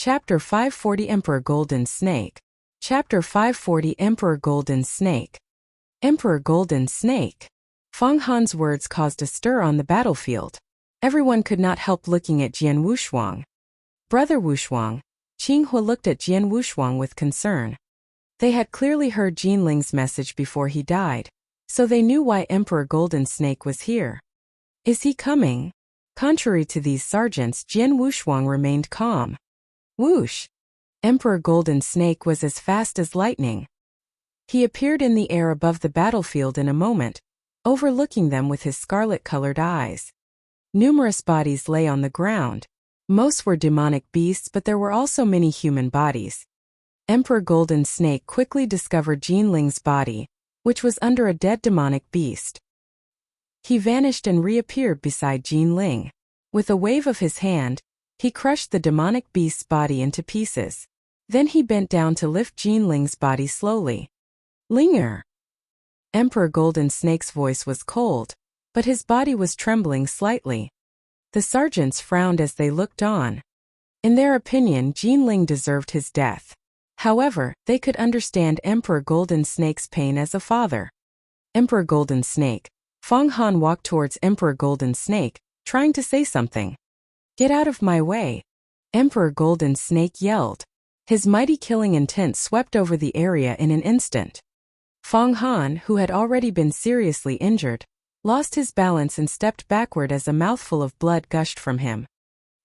Chapter 540 Emperor Golden Snake. Chapter 540 Emperor Golden Snake. Emperor Golden Snake. Feng Han's words caused a stir on the battlefield. Everyone could not help looking at Jian Wushuang. Brother Wushuang. Qinghua looked at Jian Wushuang with concern. They had clearly heard Jin Ling's message before he died, so they knew why Emperor Golden Snake was here. Is he coming? Contrary to these sergeants, Jian Wushuang remained calm. Whoosh! Emperor Golden Snake was as fast as lightning. He appeared in the air above the battlefield in a moment, overlooking them with his scarlet-colored eyes. Numerous bodies lay on the ground. Most were demonic beasts, but there were also many human bodies. Emperor Golden Snake quickly discovered Jin Ling's body, which was under a dead demonic beast. He vanished and reappeared beside Jin Ling. With a wave of his hand, he crushed the demonic beast's body into pieces. Then he bent down to lift Jin Ling's body slowly. Linger! Emperor Golden Snake's voice was cold, but his body was trembling slightly. The sergeants frowned as they looked on. In their opinion, Jin Ling deserved his death. However, they could understand Emperor Golden Snake's pain as a father. Emperor Golden Snake. Feng Han walked towards Emperor Golden Snake, trying to say something. Get out of my way! Emperor Golden Snake yelled. His mighty killing intent swept over the area in an instant. Feng Han, who had already been seriously injured, lost his balance and stepped backward as a mouthful of blood gushed from him.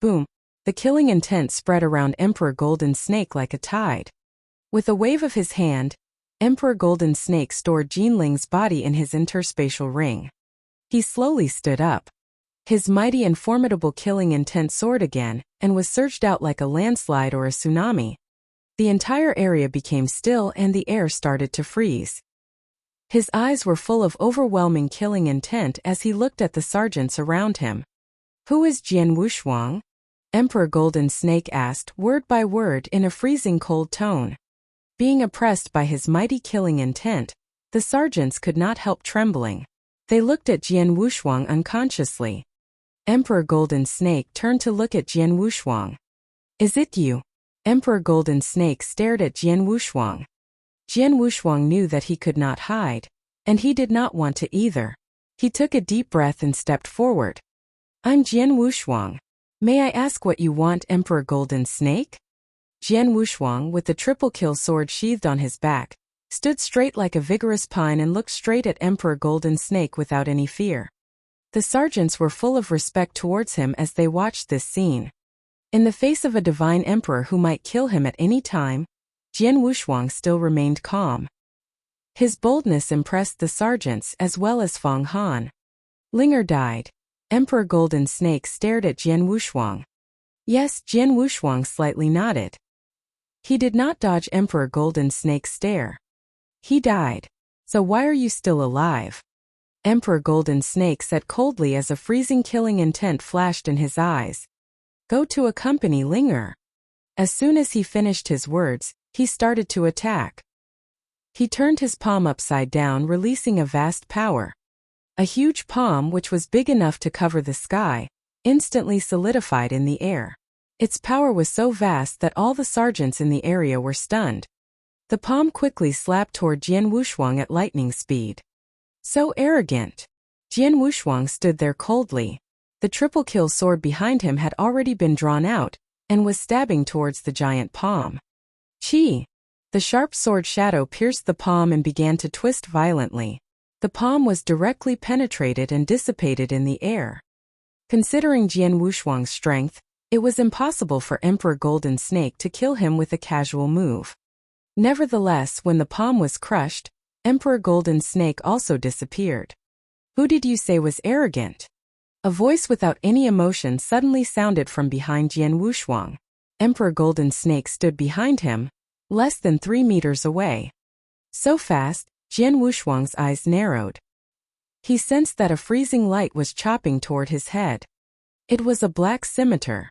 Boom! The killing intent spread around Emperor Golden Snake like a tide. With a wave of his hand, Emperor Golden Snake stored Jin Ling's body in his interspatial ring. He slowly stood up. His mighty and formidable killing intent soared again, and was surged out like a landslide or a tsunami. The entire area became still and the air started to freeze. His eyes were full of overwhelming killing intent as he looked at the sergeants around him. Who is Jian Wushuang? Emperor Golden Snake asked, word by word in a freezing cold tone. Being oppressed by his mighty killing intent, the sergeants could not help trembling. They looked at Jian Wushuang unconsciously. Emperor Golden Snake turned to look at Jian Wushuang. Is it you? Emperor Golden Snake stared at Jian Wushuang. Jian Wushuang knew that he could not hide, and he did not want to either. He took a deep breath and stepped forward. I'm Jian Wushuang. May I ask what you want, Emperor Golden Snake? Jian Wushuang, with the triple kill sword sheathed on his back, stood straight like a vigorous pine and looked straight at Emperor Golden Snake without any fear. The sergeants were full of respect towards him as they watched this scene. In the face of a divine emperor who might kill him at any time, Jian Wushuang still remained calm. His boldness impressed the sergeants as well as Feng Han. Linger died. Emperor Golden Snake stared at Jian Wushuang. Yes, Jian Wushuang slightly nodded. He did not dodge Emperor Golden Snake's stare. He died. So why are you still alive? Emperor Golden Snake said coldly as a freezing killing intent flashed in his eyes. Go to accompany Linger. As soon as he finished his words, he started to attack. He turned his palm upside down, releasing a vast power. A huge palm, which was big enough to cover the sky, instantly solidified in the air. Its power was so vast that all the sergeants in the area were stunned. The palm quickly slapped toward Jian Wushuang at lightning speed. So arrogant! Jian Wushuang stood there coldly. The triple kill sword behind him had already been drawn out, and was stabbing towards the giant palm. Chi! The sharp sword shadow pierced the palm and began to twist violently. The palm was directly penetrated and dissipated in the air. Considering Jian Wushuang's strength, it was impossible for Emperor Golden Snake to kill him with a casual move. Nevertheless, when the palm was crushed, Emperor Golden Snake also disappeared. Who did you say was arrogant? A voice without any emotion suddenly sounded from behind Jian Wushuang. Emperor Golden Snake stood behind him, less than 3 meters away. So fast, Jian Wushuang's eyes narrowed. He sensed that a freezing light was chopping toward his head. It was a black scimitar.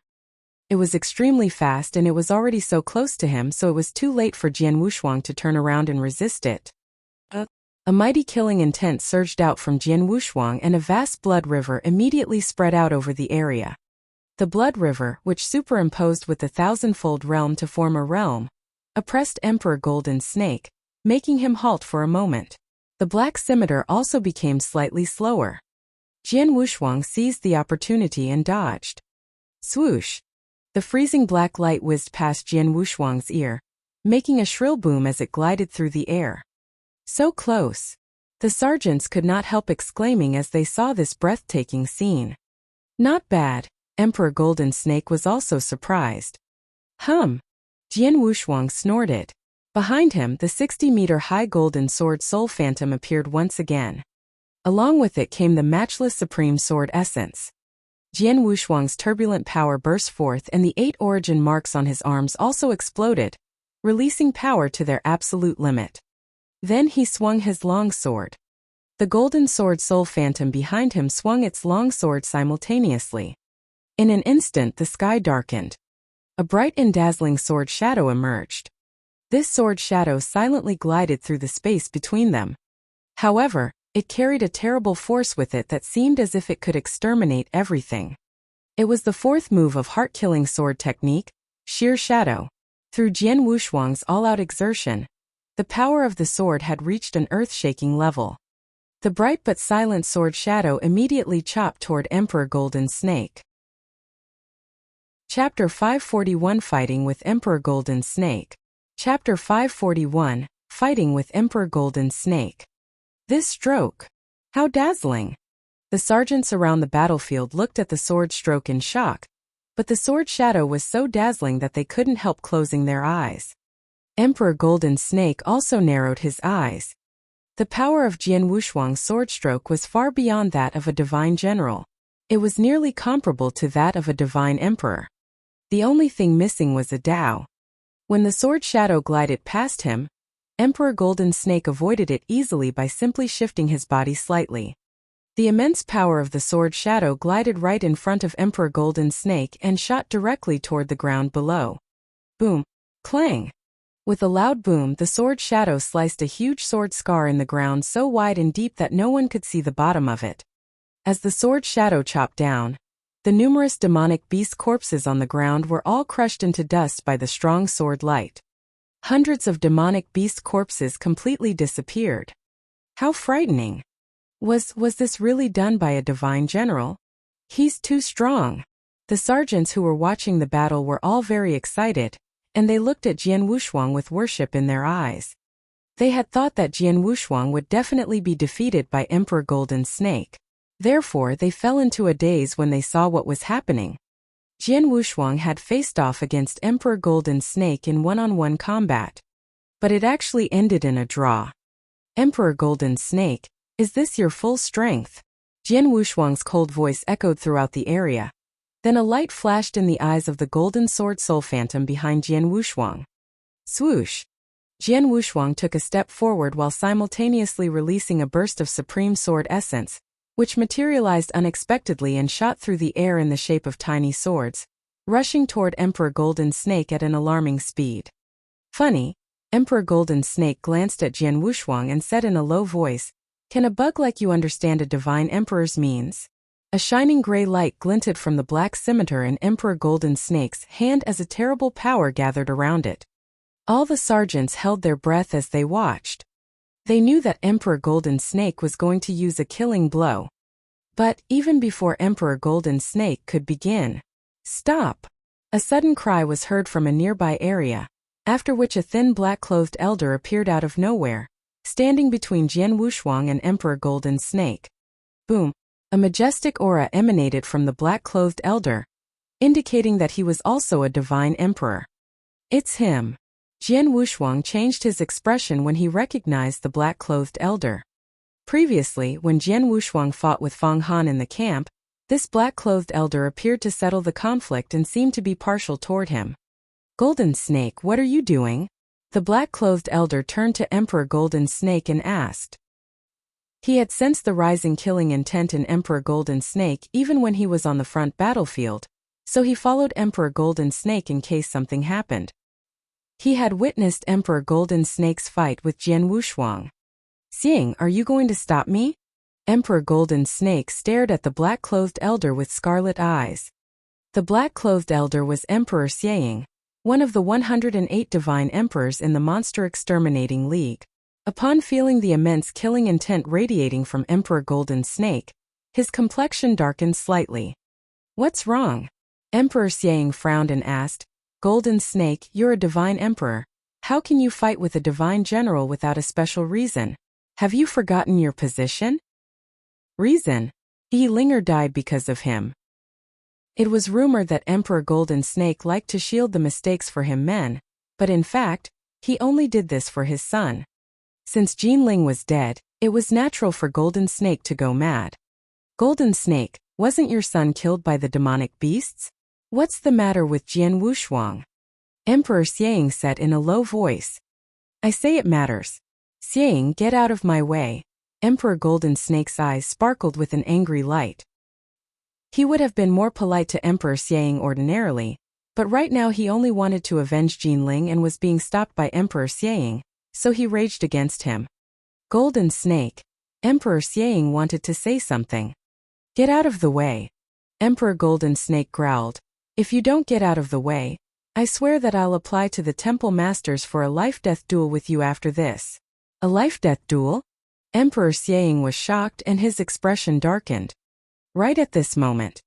It was extremely fast and it was already so close to him, so it was too late for Jian Wushuang to turn around and resist it. A mighty killing intent surged out from Jian Wushuang and a vast blood river immediately spread out over the area. The blood river, which superimposed with the thousandfold realm to form a realm, oppressed Emperor Golden Snake, making him halt for a moment. The black scimitar also became slightly slower. Jian Wushuang seized the opportunity and dodged. Swoosh! The freezing black light whizzed past Jian Wushuang's ear, making a shrill boom as it glided through the air. So close! The sergeants could not help exclaiming as they saw this breathtaking scene. Not bad. Emperor Golden Snake was also surprised. Jian Wushuang snorted. Behind him, the 60-meter-high golden sword Soul Phantom appeared once again. Along with it came the matchless Supreme Sword Essence. Jian Wushuang's turbulent power burst forth and the 8 origin marks on his arms also exploded, releasing power to their absolute limit. Then he swung his long sword. The golden sword Soul Phantom behind him swung its long sword simultaneously. In an instant the sky darkened. A bright and dazzling sword shadow emerged. This sword shadow silently glided through the space between them. However, it carried a terrible force with it that seemed as if it could exterminate everything. It was the 4th move of heart-killing sword technique, Sheer Shadow. Through Jian Wushuang's all-out exertion, the power of the sword had reached an earth-shaking level. The bright but silent sword shadow immediately chopped toward Emperor Golden Snake. Chapter 541 Fighting with Emperor Golden Snake. Chapter 541 Fighting with Emperor Golden Snake. This stroke! How dazzling! The sergeants around the battlefield looked at the sword stroke in shock, but the sword shadow was so dazzling that they couldn't help closing their eyes. Emperor Golden Snake also narrowed his eyes. The power of Jian Wushuang's sword stroke was far beyond that of a divine general. It was nearly comparable to that of a divine emperor. The only thing missing was a Dao. When the sword shadow glided past him, Emperor Golden Snake avoided it easily by simply shifting his body slightly. The immense power of the sword shadow glided right in front of Emperor Golden Snake and shot directly toward the ground below. Boom! Clang! With a loud boom, the sword shadow sliced a huge sword scar in the ground so wide and deep that no one could see the bottom of it. As the sword shadow chopped down, the numerous demonic beast corpses on the ground were all crushed into dust by the strong sword light. Hundreds of demonic beast corpses completely disappeared. How frightening! Was this really done by a divine general? He's too strong. The sergeants who were watching the battle were all very excited, and they looked at Jian Wushuang with worship in their eyes. They had thought that Jian Wushuang would definitely be defeated by Emperor Golden Snake. Therefore, they fell into a daze when they saw what was happening. Jian Wushuang had faced off against Emperor Golden Snake in one-on-one combat. But it actually ended in a draw. Emperor Golden Snake, is this your full strength? Jian Wushuang's cold voice echoed throughout the area. Then a light flashed in the eyes of the golden sword Soul Phantom behind Jian Wushuang. Swoosh! Jian Wushuang took a step forward while simultaneously releasing a burst of Supreme Sword Essence, which materialized unexpectedly and shot through the air in the shape of tiny swords, rushing toward Emperor Golden Snake at an alarming speed. Funny, Emperor Golden Snake glanced at Jian Wushuang and said in a low voice, "Can a bug like you understand a divine emperor's means?" A shining gray light glinted from the black scimitar in Emperor Golden Snake's hand as a terrible power gathered around it. All the sergeants held their breath as they watched. They knew that Emperor Golden Snake was going to use a killing blow. But, even before Emperor Golden Snake could begin, "Stop!" A sudden cry was heard from a nearby area, after which a thin black-clothed elder appeared out of nowhere, standing between Jian Wushuang and Emperor Golden Snake. Boom! A majestic aura emanated from the black-clothed elder, indicating that he was also a divine emperor. It's him. Jian Wushuang changed his expression when he recognized the black-clothed elder. Previously, when Jian Wushuang fought with Fang Han in the camp, this black-clothed elder appeared to settle the conflict and seemed to be partial toward him. Golden Snake, what are you doing? The black-clothed elder turned to Emperor Golden Snake and asked. He had sensed the rising killing intent in Emperor Golden Snake even when he was on the front battlefield, so he followed Emperor Golden Snake in case something happened. He had witnessed Emperor Golden Snake's fight with Jian Wushuang. "Xing, are you going to stop me?" Emperor Golden Snake stared at the black-clothed elder with scarlet eyes. The black-clothed elder was Emperor Xieying, one of the 108 divine emperors in the Monster Exterminating League. Upon feeling the immense killing intent radiating from Emperor Golden Snake, his complexion darkened slightly. "What's wrong?" Emperor Xieying frowned and asked. "Golden Snake, you're a divine emperor. How can you fight with a divine general without a special reason? Have you forgotten your position?" "Reason? Yi Linger died because of him." It was rumored that Emperor Golden Snake liked to shield the mistakes for him men, but in fact, he only did this for his son. Since Jinling was dead, it was natural for Golden Snake to go mad. "Golden Snake, wasn't your son killed by the demonic beasts? What's the matter with Jian Wushuang?" Emperor Xieying said in a low voice. "I say it matters. Xieying, get out of my way." Emperor Golden Snake's eyes sparkled with an angry light. He would have been more polite to Emperor Xieying ordinarily, but right now he only wanted to avenge Jinling and was being stopped by Emperor Xieying, so he raged against him. "Golden Snake." Emperor Xieying wanted to say something. "Get out of the way." Emperor Golden Snake growled. "If you don't get out of the way, I swear that I'll apply to the temple masters for a life-death duel with you after this." "A life-death duel?" Emperor Xieying was shocked and his expression darkened. Right at this moment.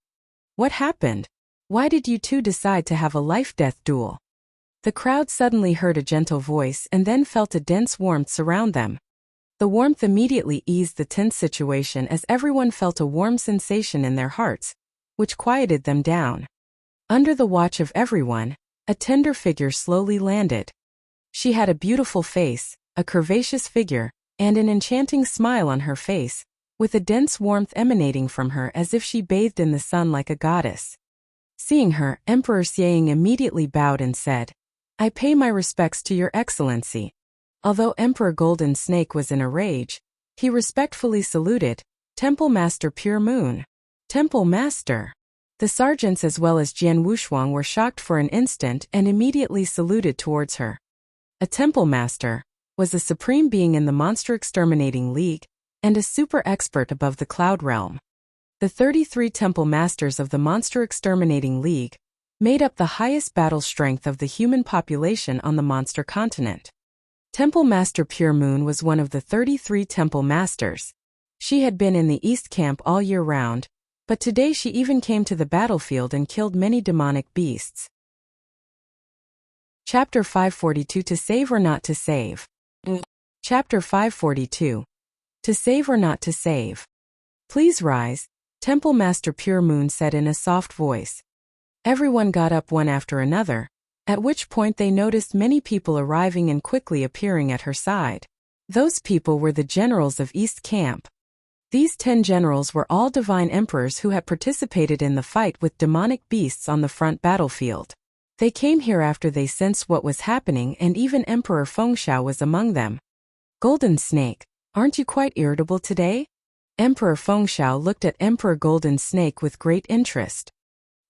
"What happened? Why did you two decide to have a life-death duel?" The crowd suddenly heard a gentle voice and then felt a dense warmth surround them. The warmth immediately eased the tense situation as everyone felt a warm sensation in their hearts, which quieted them down. Under the watch of everyone, a tender figure slowly landed. She had a beautiful face, a curvaceous figure, and an enchanting smile on her face, with a dense warmth emanating from her as if she bathed in the sun like a goddess. Seeing her, Emperor Xieying immediately bowed and said, "I pay my respects to your excellency." Although Emperor Golden Snake was in a rage, he respectfully saluted, "Temple Master Pure Moon." "Temple Master." The sergeants as well as Jian Wushuang were shocked for an instant and immediately saluted towards her. A Temple Master was a supreme being in the Monster Exterminating League and a super expert above the Cloud Realm. The 33 Temple Masters of the Monster Exterminating League made up the highest battle strength of the human population on the Monster Continent. Temple Master Pure Moon was one of the 33 Temple Masters. She had been in the East Camp all year round, but today she even came to the battlefield and killed many demonic beasts. Chapter 542 To Save or Not to Save. Chapter 542. To Save or Not to Save. "Please rise," Temple Master Pure Moon said in a soft voice. Everyone got up one after another, at which point they noticed many people arriving and quickly appearing at her side. Those people were the generals of East Camp. These 10 generals were all divine emperors who had participated in the fight with demonic beasts on the front battlefield. They came here after they sensed what was happening, and even Emperor Fengxiao was among them. "Golden Snake, aren't you quite irritable today?" Emperor Fengxiao looked at Emperor Golden Snake with great interest.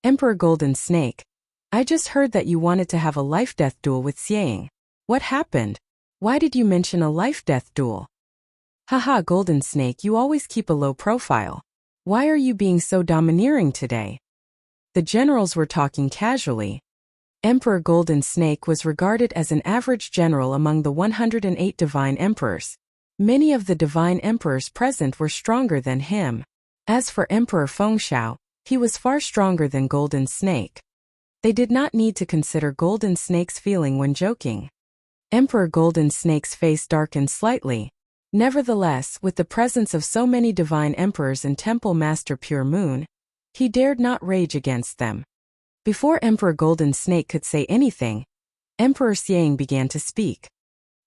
"Emperor Golden Snake, I just heard that you wanted to have a life-death duel with Xieying. What happened? Why did you mention a life-death duel?" "Haha, Golden Snake, you always keep a low profile. Why are you being so domineering today?" The generals were talking casually. Emperor Golden Snake was regarded as an average general among the 108 divine emperors. Many of the divine emperors present were stronger than him. As for Emperor Fengxiao, he was far stronger than Golden Snake. They did not need to consider Golden Snake's feeling when joking. Emperor Golden Snake's face darkened slightly. Nevertheless, with the presence of so many divine emperors and Temple Master Pure Moon, he dared not rage against them. Before Emperor Golden Snake could say anything, Emperor Xieying began to speak.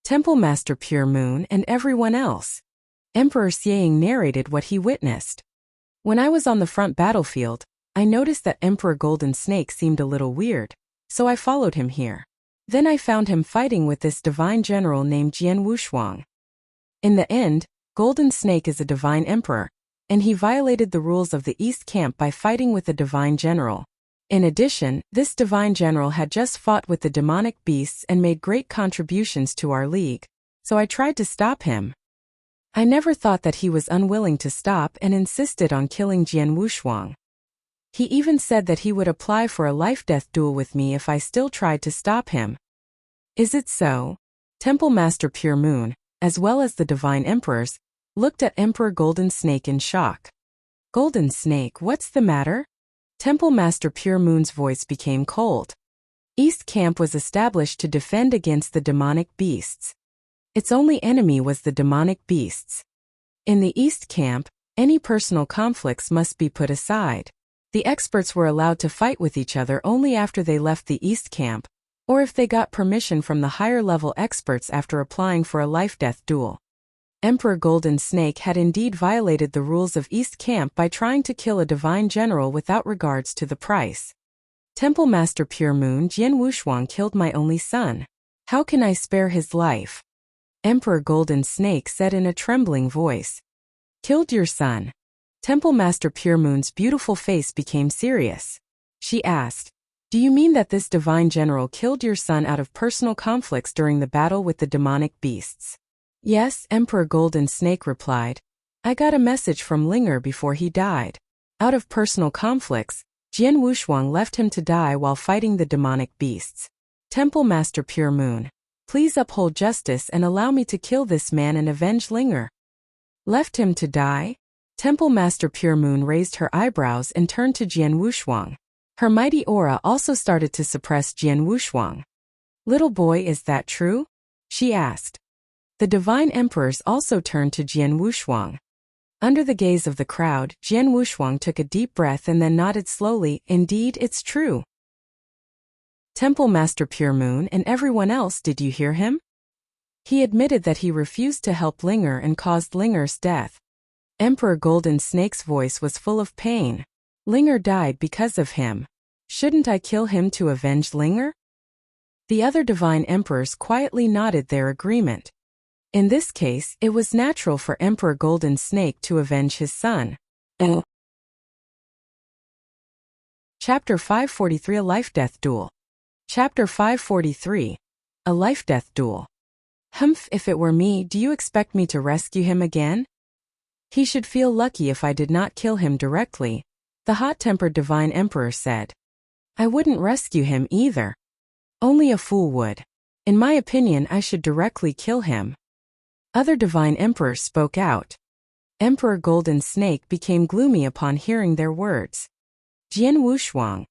"Temple Master Pure Moon and everyone else." Emperor Xieying narrated what he witnessed. "When I was on the front battlefield, I noticed that Emperor Golden Snake seemed a little weird, so I followed him here. Then I found him fighting with this divine general named Jian Wushuang. In the end, Golden Snake is a divine emperor, and he violated the rules of the East Camp by fighting with a divine general. In addition, this divine general had just fought with the demonic beasts and made great contributions to our league, so I tried to stop him. I never thought that he was unwilling to stop and insisted on killing Jian Wushuang. He even said that he would apply for a life-death duel with me if I still tried to stop him. Is it so? Temple Master Pure Moon, as well as the Divine Emperors, looked at Emperor Golden Snake in shock. Golden Snake, what's the matter? Temple Master Pure Moon's voice became cold. East Camp was established to defend against the demonic beasts. Its only enemy was the demonic beasts. In the East Camp, any personal conflicts must be put aside. The experts were allowed to fight with each other only after they left the East Camp, or if they got permission from the higher-level experts after applying for a life-death duel. Emperor Golden Snake had indeed violated the rules of East Camp by trying to kill a divine general without regards to the price. Temple Master Pure Moon Jian Wushuang killed my only son. How can I spare his life? Emperor Golden Snake said in a trembling voice. Killed your son? Temple Master Pure Moon's beautiful face became serious. She asked, do you mean that this divine general killed your son out of personal conflicts during the battle with the demonic beasts? Yes, Emperor Golden Snake replied. I got a message from Linger before he died. Out of personal conflicts, Jian Wushuang left him to die while fighting the demonic beasts. Temple Master Pure Moon, please uphold justice and allow me to kill this man and avenge Linger. Left him to die? Temple Master Pure Moon raised her eyebrows and turned to Jian Wushuang. Her mighty aura also started to suppress Jian Wushuang. Little boy, is that true? She asked. The divine emperors also turned to Jian Wushuang. Under the gaze of the crowd, Jian Wushuang took a deep breath and then nodded slowly. Indeed, it's true. Temple Master Pure Moon and everyone else, did you hear him? He admitted that he refused to help Linger and caused Linger's death. Emperor Golden Snake's voice was full of pain. Linger died because of him. Shouldn't I kill him to avenge Linger? The other divine emperors quietly nodded their agreement. In this case, it was natural for Emperor Golden Snake to avenge his son. Chapter 543 A Life-Death Duel. Chapter 543 A Life-Death Duel. Humph, if it were me, do you expect me to rescue him again? He should feel lucky if I did not kill him directly, the hot-tempered divine emperor said. I wouldn't rescue him either. Only a fool would. In my opinion, I should directly kill him. Other divine emperors spoke out. Emperor Golden Snake became gloomy upon hearing their words. Jian Wushuang.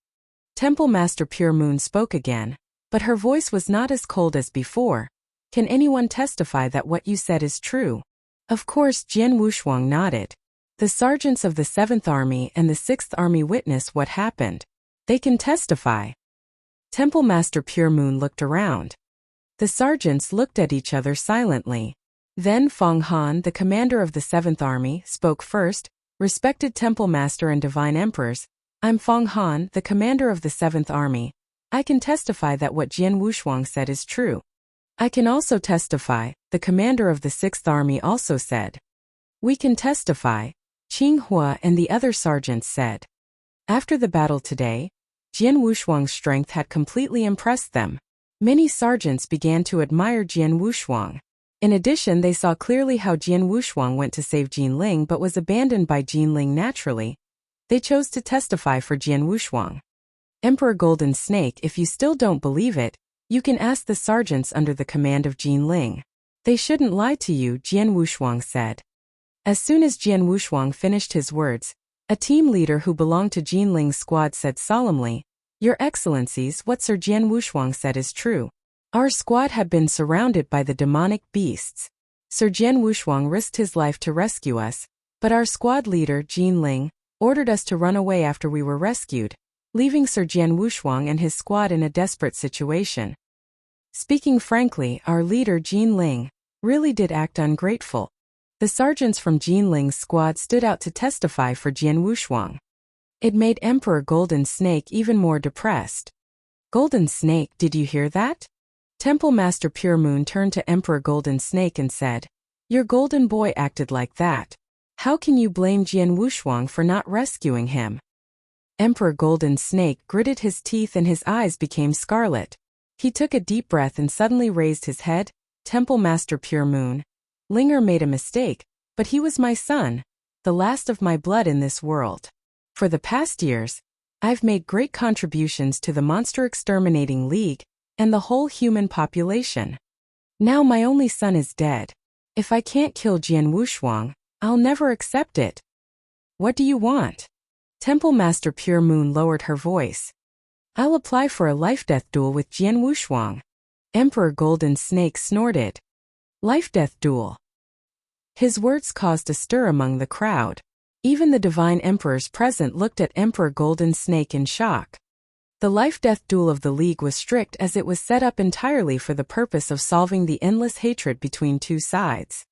Temple Master Pure Moon spoke again, but her voice was not as cold as before. Can anyone testify that what you said is true? Of course, Jian Wushuang nodded. The sergeants of the 7th Army and the 6th Army witness what happened. They can testify. Temple Master Pure Moon looked around. The sergeants looked at each other silently. Then Feng Han, the commander of the 7th Army, spoke first. Respected Temple Master and Divine Emperors, I'm Feng Han, the commander of the 7th Army. I can testify that what Jian Wushuang said is true. I can also testify, the commander of the 6th Army also said. We can testify, Qing Hua and the other sergeants said. After the battle today, Jian Wushuang's strength had completely impressed them. Many sergeants began to admire Jian Wushuang. In addition, they saw clearly how Jian Wushuang went to save Jinling but was abandoned by Jinling naturally. They chose to testify for Jian Wushuang. Emperor Golden Snake, if you still don't believe it, you can ask the sergeants under the command of Jinling. They shouldn't lie to you, Jian Wushuang said. As soon as Jian Wushuang finished his words, a team leader who belonged to Jinling's squad said solemnly, Your Excellencies, what Sir Jian Wushuang said is true. Our squad had been surrounded by the demonic beasts. Sir Jian Wushuang risked his life to rescue us, but our squad leader, Jinling, ordered us to run away after we were rescued, leaving Sir Jian Wushuang and his squad in a desperate situation. Speaking frankly, our leader, Jinling, really did act ungrateful. The sergeants from Jinling's squad stood out to testify for Jian Wushuang. It made Emperor Golden Snake even more depressed. Golden Snake, did you hear that? Temple Master Pure Moon turned to Emperor Golden Snake and said, Your golden boy acted like that. How can you blame Jian Wushuang for not rescuing him? Emperor Golden Snake gritted his teeth and his eyes became scarlet. He took a deep breath and suddenly raised his head. Temple Master Pure Moon. Linger made a mistake, but he was my son, the last of my blood in this world. For the past years, I've made great contributions to the Monster Exterminating League and the whole human population. Now my only son is dead. If I can't kill Jian Wushuang, I'll never accept it. What do you want? Temple Master Pure Moon lowered her voice. I'll apply for a life-death duel with Jian Wushuang. Emperor Golden Snake snorted. Life-death duel. His words caused a stir among the crowd. Even the divine emperors present looked at Emperor Golden Snake in shock. The life-death duel of the League was strict as it was set up entirely for the purpose of solving the endless hatred between two sides.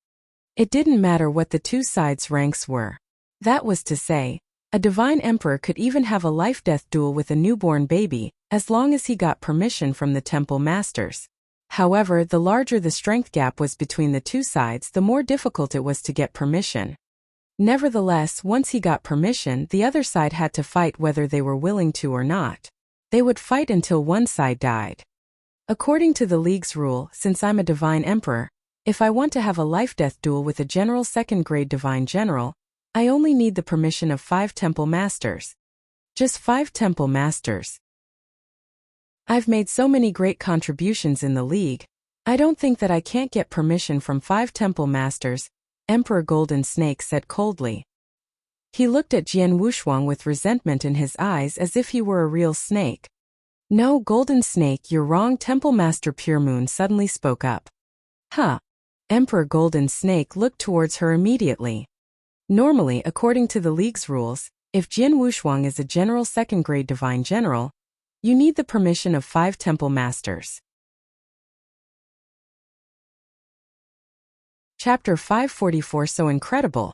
It didn't matter what the two sides' ranks were. That was to say, a divine emperor could even have a life-death duel with a newborn baby, as long as he got permission from the temple masters. However, the larger the strength gap was between the two sides, the more difficult it was to get permission. Nevertheless, once he got permission, the other side had to fight whether they were willing to or not. They would fight until one side died. According to the League's rule, since I'm a divine emperor, if I want to have a life-death duel with a general second-grade divine general, I only need the permission of 5 temple masters. Just 5 temple masters. I've made so many great contributions in the League, I don't think that I can't get permission from 5 temple masters, Emperor Golden Snake said coldly. He looked at Jian Wushuang with resentment in his eyes as if he were a real snake. No, Golden Snake, you're wrong. Temple Master Pure Moon suddenly spoke up. Huh. Emperor Golden Snake looked towards her immediately. Normally, according to the League's rules, if Jian Wushuang is a general second-grade divine general, you need the permission of 5 temple masters. Chapter 544 So Incredible.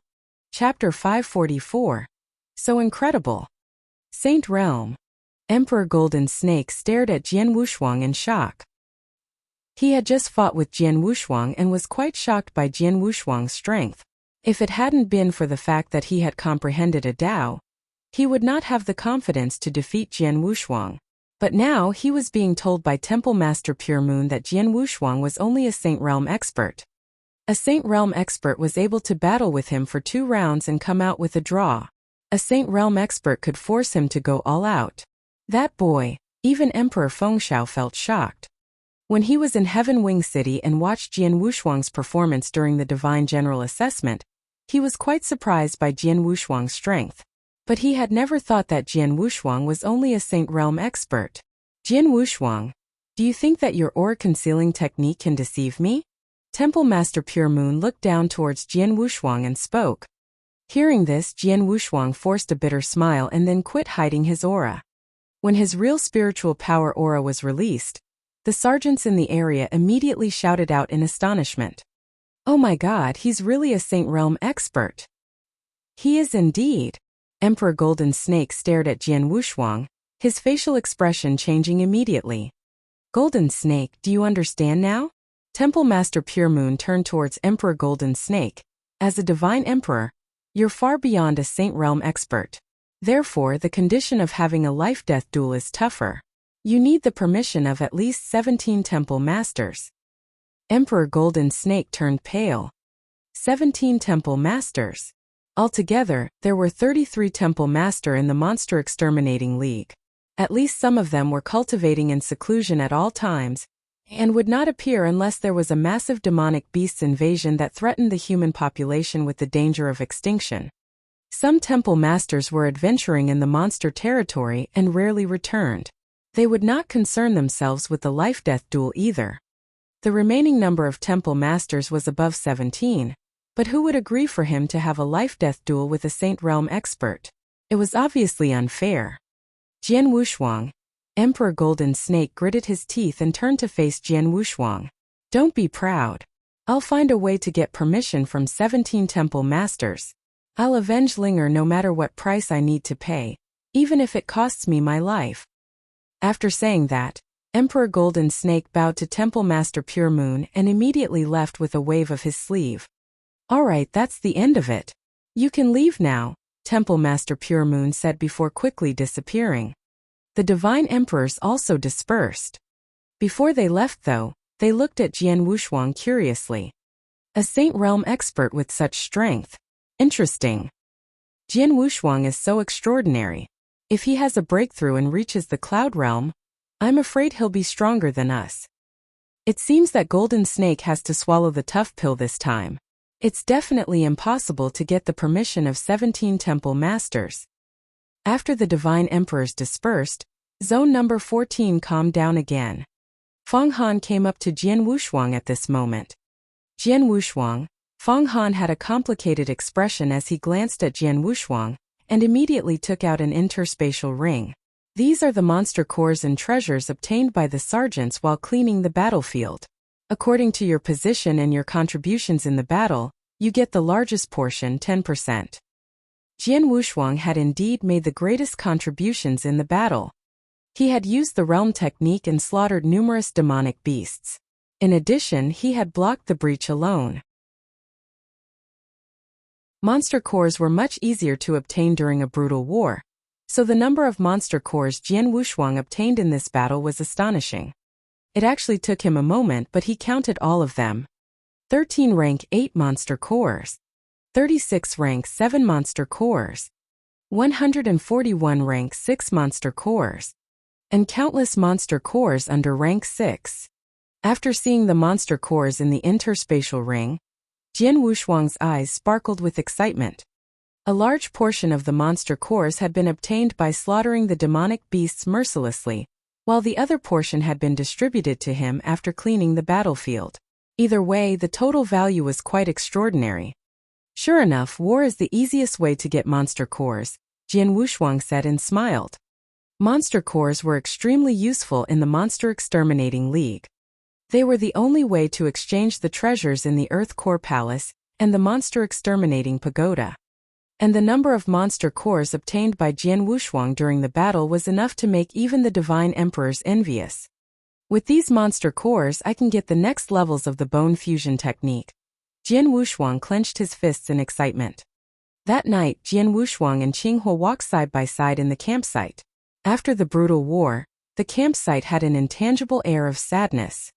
Chapter 544. So Incredible. Saint Realm. Emperor Golden Snake stared at Jian Wushuang in shock. He had just fought with Jian Wushuang and was quite shocked by Jian Wushuang's strength. If it hadn't been for the fact that he had comprehended a Dao, he would not have the confidence to defeat Jian Wushuang. But now he was being told by Temple Master Pure Moon that Jian Wushuang was only a Saint Realm expert. A Saint Realm expert was able to battle with him for 2 rounds and come out with a draw. A Saint Realm expert could force him to go all out. That boy, even Emperor Fengxiao felt shocked. When he was in Heaven Wing City and watched Jian Wushuang's performance during the Divine General Assessment, he was quite surprised by Jian Wushuang's strength. But he had never thought that Jian Wushuang was only a Saint Realm expert. Jian Wushuang, do you think that your aura concealing technique can deceive me? Temple Master Pure Moon looked down towards Jian Wushuang and spoke. Hearing this, Jian Wushuang forced a bitter smile and then quit hiding his aura. When his real spiritual power aura was released, the sergeants in the area immediately shouted out in astonishment. Oh my God, he's really a Saint Realm expert. He is indeed. Emperor Golden Snake stared at Jian Wushuang, his facial expression changing immediately. Golden Snake, do you understand now? Temple Master Pure Moon turned towards Emperor Golden Snake. As a divine emperor, you're far beyond a Saint Realm expert. Therefore, the condition of having a life-death duel is tougher. You need the permission of at least 17 temple masters. Emperor Golden Snake turned pale. 17 temple masters. Altogether, there were 33 temple master in the Monster Exterminating League. At least some of them were cultivating in seclusion at all times, and would not appear unless there was a massive demonic beasts invasion that threatened the human population with the danger of extinction. Some temple masters were adventuring in the monster territory and rarely returned. They would not concern themselves with the life-death duel either. The remaining number of temple masters was above 17, but who would agree for him to have a life-death duel with a Saint Realm expert? It was obviously unfair. Jian Wushuang. Emperor Golden Snake gritted his teeth and turned to face Jian Wushuang. Don't be proud. I'll find a way to get permission from 17 temple masters. I'll avenge Linger no matter what price I need to pay, even if it costs me my life. After saying that, Emperor Golden Snake bowed to Temple Master Pure Moon and immediately left with a wave of his sleeve. Alright, that's the end of it. You can leave now, Temple Master Pure Moon said before quickly disappearing. The Divine Emperors also dispersed. Before they left though, they looked at Jian Wushuang curiously. A Saint Realm expert with such strength. Interesting. Jian Wushuang is so extraordinary. If he has a breakthrough and reaches the Cloud Realm, I'm afraid he'll be stronger than us. It seems that Golden Snake has to swallow the tough pill this time. It's definitely impossible to get the permission of 17 Temple Masters. After the Divine Emperors dispersed, Zone number 14 calmed down again. Feng Han came up to Jian Wushuang at this moment. Jian Wushuang, Feng Han had a complicated expression as he glanced at Jian Wushuang, and immediately took out an interspatial ring. These are the monster cores and treasures obtained by the sergeants while cleaning the battlefield. According to your position and your contributions in the battle, you get the largest portion, 10%. Jian Wushuang had indeed made the greatest contributions in the battle. He had used the realm technique and slaughtered numerous demonic beasts. In addition, he had blocked the breach alone. Monster cores were much easier to obtain during a brutal war, so the number of monster cores Jian Wushuang obtained in this battle was astonishing. It actually took him a moment, but he counted all of them. 13 rank 8 monster cores, 36 rank 7 monster cores, 141 rank 6 monster cores, and countless monster cores under rank 6. After seeing the monster cores in the interspatial ring, Jian Wushuang's eyes sparkled with excitement. A large portion of the monster cores had been obtained by slaughtering the demonic beasts mercilessly, while the other portion had been distributed to him after cleaning the battlefield. Either way, the total value was quite extraordinary. Sure enough, war is the easiest way to get monster cores, Jian Wushuang said and smiled. Monster cores were extremely useful in the Monster Exterminating League. They were the only way to exchange the treasures in the Earth Core Palace and the Monster Exterminating Pagoda. And the number of monster cores obtained by Jian Wushuang during the battle was enough to make even the Divine Emperors envious. With these monster cores, I can get the next levels of the bone fusion technique. Jian Wushuang clenched his fists in excitement. That night, Jian Wushuang and Qinghua walked side by side in the campsite. After the brutal war, the campsite had an intangible air of sadness.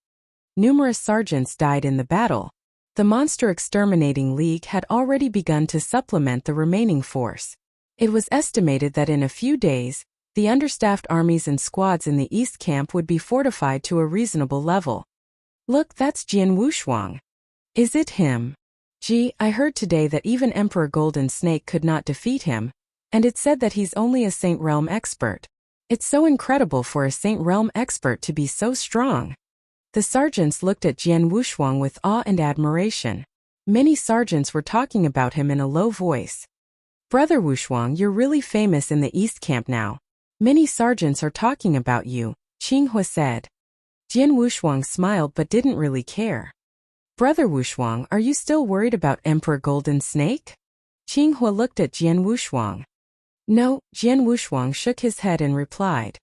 Numerous sergeants died in the battle. The Monster Exterminating League had already begun to supplement the remaining force. It was estimated that in a few days, the understaffed armies and squads in the East Camp would be fortified to a reasonable level. Look, that's Jian Wushuang. Is it him? Gee, I heard today that even Emperor Golden Snake could not defeat him, and it said that he's only a Saint Realm expert. It's so incredible for a Saint Realm expert to be so strong. The sergeants looked at Jian Wushuang with awe and admiration. Many sergeants were talking about him in a low voice. Brother Wushuang, you're really famous in the East Camp now. Many sergeants are talking about you, Qinghua said. Jian Wushuang smiled but didn't really care. Brother Wushuang, are you still worried about Emperor Golden Snake? Qinghua looked at Jian Wushuang. No, Jian Wushuang shook his head and replied.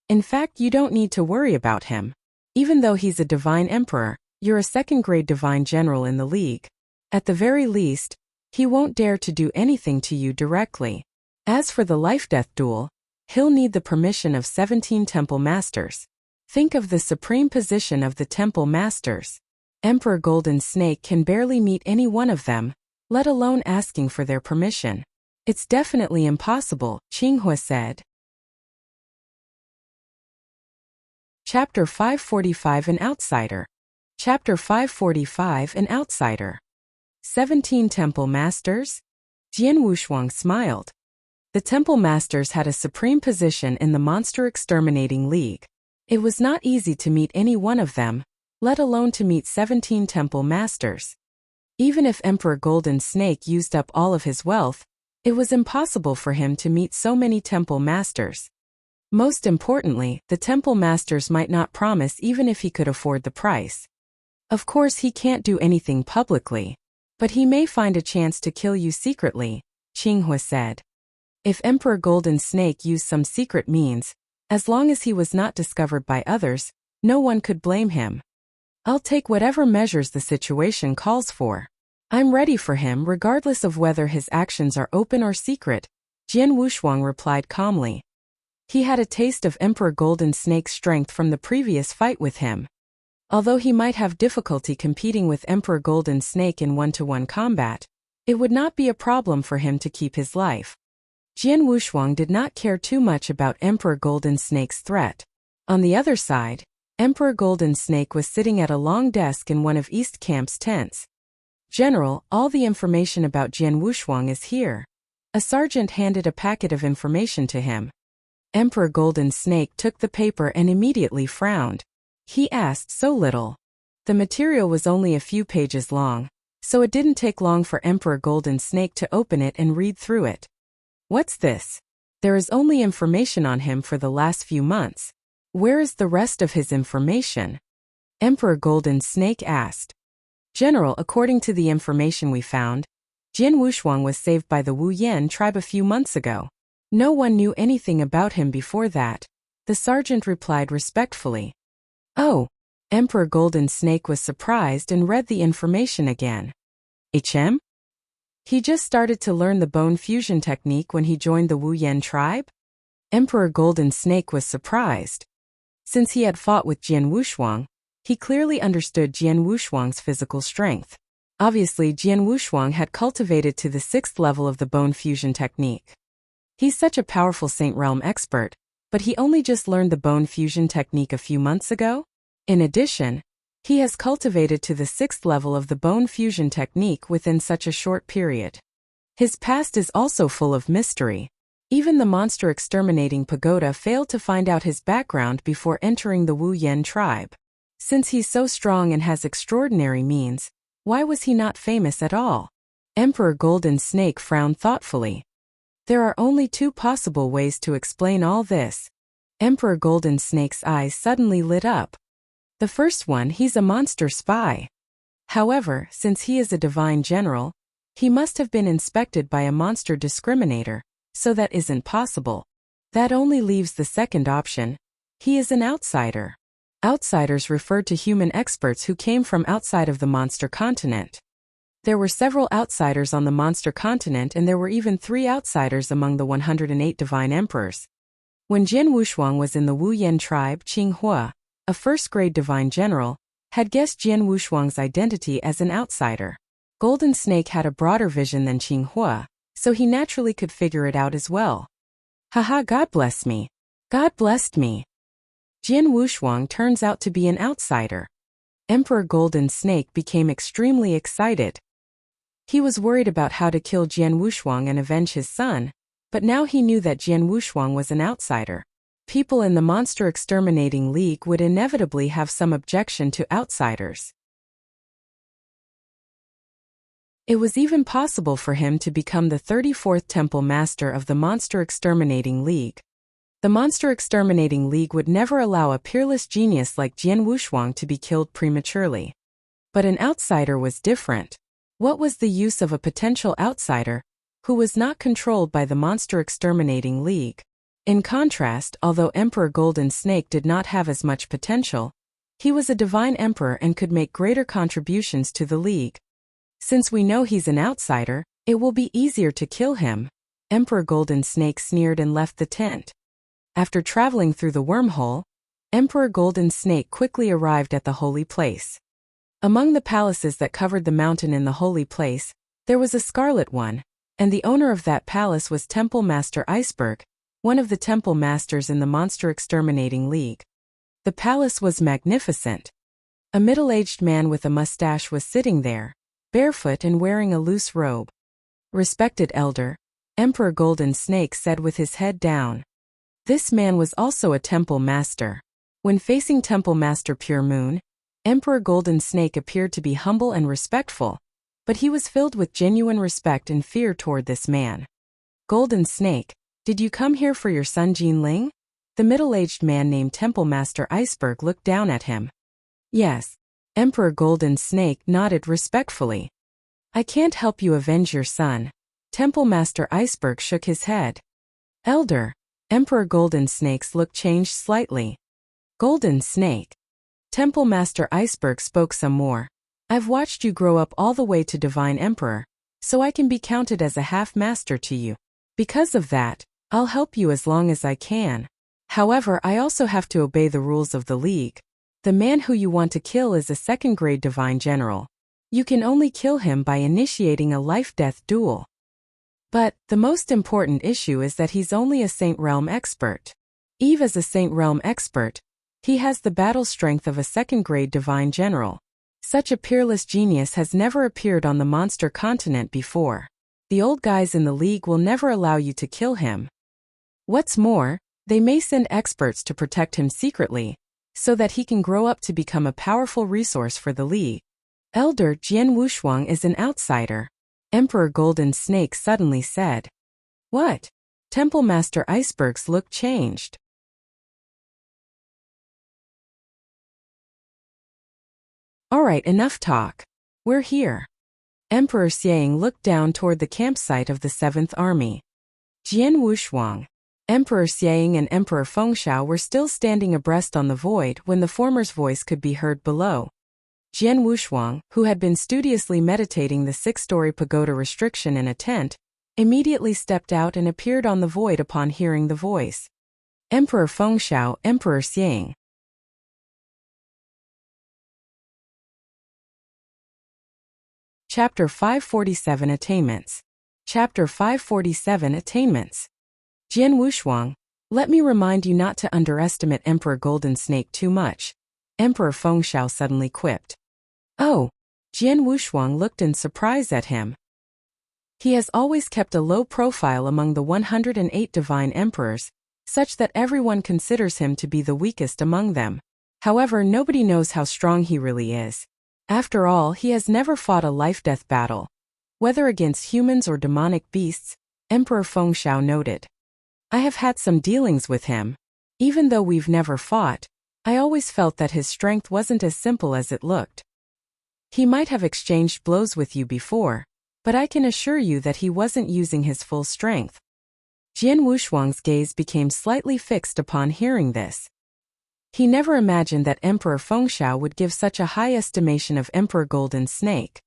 In fact, you don't need to worry about him. Even though he's a divine emperor, you're a second-grade divine general in the league. At the very least, he won't dare to do anything to you directly. As for the life-death duel, he'll need the permission of 17 Temple Masters. Think of the supreme position of the Temple Masters. Emperor Golden Snake can barely meet any one of them, let alone asking for their permission. It's definitely impossible, Qinghua said. Chapter 545 An Outsider. Chapter 545 An Outsider. 17 Temple Masters? Jian Wushuang smiled. The Temple Masters had a supreme position in the Monster Exterminating League. It was not easy to meet any one of them, let alone to meet 17 Temple Masters. Even if Emperor Golden Snake used up all of his wealth, it was impossible for him to meet so many Temple Masters. Most importantly, the Temple Masters might not promise even if he could afford the price. Of course, he can't do anything publicly, but he may find a chance to kill you secretly, Qinghua said. If Emperor Golden Snake used some secret means, as long as he was not discovered by others, no one could blame him. I'll take whatever measures the situation calls for. I'm ready for him regardless of whether his actions are open or secret, Jian Wushuang replied calmly. He had a taste of Emperor Golden Snake's strength from the previous fight with him. Although he might have difficulty competing with Emperor Golden Snake in one-to-one combat, it would not be a problem for him to keep his life. Jian Wushuang did not care too much about Emperor Golden Snake's threat. On the other side, Emperor Golden Snake was sitting at a long desk in one of East Camp's tents. "General, all the information about Jian Wushuang is here." A sergeant handed a packet of information to him. Emperor Golden Snake took the paper and immediately frowned. He asked so little. The material was only a few pages long, so it didn't take long for Emperor Golden Snake to open it and read through it. "What's this? There is only information on him for the last few months. Where is the rest of his information?" Emperor Golden Snake asked. "General, according to the information we found, Jian Wushuang was saved by the Wu Yan tribe a few months ago. No one knew anything about him before that," the sergeant replied respectfully. "Oh." Emperor Golden Snake was surprised and read the information again. "HM? He just started to learn the bone fusion technique when he joined the Wu Yan tribe?" Emperor Golden Snake was surprised. Since he had fought with Jian Wushuang, he clearly understood Jian Wushuang's physical strength. Obviously, Jian Wushuang had cultivated to the 6th level of the bone fusion technique. He's such a powerful Saint Realm expert, but he only just learned the bone fusion technique a few months ago? In addition, he has cultivated to the 6th level of the bone fusion technique within such a short period. His past is also full of mystery. Even the monster exterminating pagoda failed to find out his background before entering the Wu Yan tribe. Since he's so strong and has extraordinary means, why was he not famous at all? Emperor Golden Snake frowned thoughtfully. There are only two possible ways to explain all this. Emperor Golden Snake's eyes suddenly lit up. The first one, he's a monster spy. However, since he is a divine general, he must have been inspected by a monster discriminator, so that isn't possible. That only leaves the second option. He is an outsider. Outsiders referred to human experts who came from outside of the monster continent. There were several outsiders on the monster continent, and there were even 3 outsiders among the 108 divine emperors. When Jian Wushuang was in the Wu Yan tribe, Qing Hua, a first-grade divine general, had guessed Jian Wushuang's identity as an outsider. Golden Snake had a broader vision than Qing Hua, so he naturally could figure it out as well. "Haha, God bless me. God blessed me. Jian Wushuang turns out to be an outsider." Emperor Golden Snake became extremely excited. He was worried about how to kill Jian Wushuang and avenge his son, but now he knew that Jian Wushuang was an outsider. People in the Monster Exterminating League would inevitably have some objection to outsiders. It was even possible for him to become the 34th Temple Master of the Monster Exterminating League. The Monster Exterminating League would never allow a peerless genius like Jian Wushuang to be killed prematurely. But an outsider was different. What was the use of a potential outsider who was not controlled by the Monster Exterminating League? In contrast, although Emperor Golden Snake did not have as much potential, he was a divine emperor and could make greater contributions to the League. Since we know he's an outsider, it will be easier to kill him. Emperor Golden Snake sneered and left the tent. After traveling through the wormhole, Emperor Golden Snake quickly arrived at the holy place. Among the palaces that covered the mountain in the holy place, there was a scarlet one, and the owner of that palace was Temple Master Iceberg, one of the temple masters in the Monster Exterminating League. The palace was magnificent. A middle-aged man with a mustache was sitting there, barefoot and wearing a loose robe. "Respected elder," Emperor Golden Snake said with his head down. This man was also a temple master. When facing Temple Master Pure Moon, Emperor Golden Snake appeared to be humble and respectful, but he was filled with genuine respect and fear toward this man. "Golden Snake, did you come here for your son Jin Ling?" The middle-aged man named Temple Master Iceberg looked down at him. "Yes." Emperor Golden Snake nodded respectfully. "I can't help you avenge your son." Temple Master Iceberg shook his head. "Elder." Emperor Golden Snake's look changed slightly. "Golden Snake." Temple Master Iceberg spoke some more. "I've watched you grow up all the way to Divine Emperor, so I can be counted as a half-master to you. Because of that, I'll help you as long as I can. However, I also have to obey the rules of the League. The man who you want to kill is a second-grade Divine General. You can only kill him by initiating a life-death duel." But the most important issue is that he's only a Saint Realm expert. Eve is a Saint Realm expert. He has the battle strength of a second-grade divine general. Such a peerless genius has never appeared on the monster continent before. The old guys in the league will never allow you to kill him. What's more, they may send experts to protect him secretly, so that he can grow up to become a powerful resource for the league. Elder Jian Wushuang is an outsider, Emperor Golden Snake suddenly said. What? Temple Master Iceberg's look changed. Alright, enough talk. We're here. Emperor Xiang looked down toward the campsite of the 7th Army. Jian Wushuang, Emperor Xiang and Emperor Fengxiao were still standing abreast on the void when the former's voice could be heard below. Jian Wushuang, who had been studiously meditating the 6-story pagoda restriction in a tent, immediately stepped out and appeared on the void upon hearing the voice. Emperor Fengxiao, Emperor Xiang. Chapter 547 Attainments. Chapter 547 Attainments. Jian Wushuang, let me remind you not to underestimate Emperor Golden Snake too much, Emperor Fengxiao suddenly quipped. Oh, Jian Wushuang looked in surprise at him. He has always kept a low profile among the 108 divine emperors, such that everyone considers him to be the weakest among them. However, nobody knows how strong he really is. After all, he has never fought a life-death battle, whether against humans or demonic beasts, Emperor Fengxiao noted. I have had some dealings with him. Even though we've never fought, I always felt that his strength wasn't as simple as it looked. He might have exchanged blows with you before, but I can assure you that he wasn't using his full strength. Jian Wushuang's gaze became slightly fixed upon hearing this. He never imagined that Emperor Fengxiao would give such a high estimation of Emperor Golden Snake.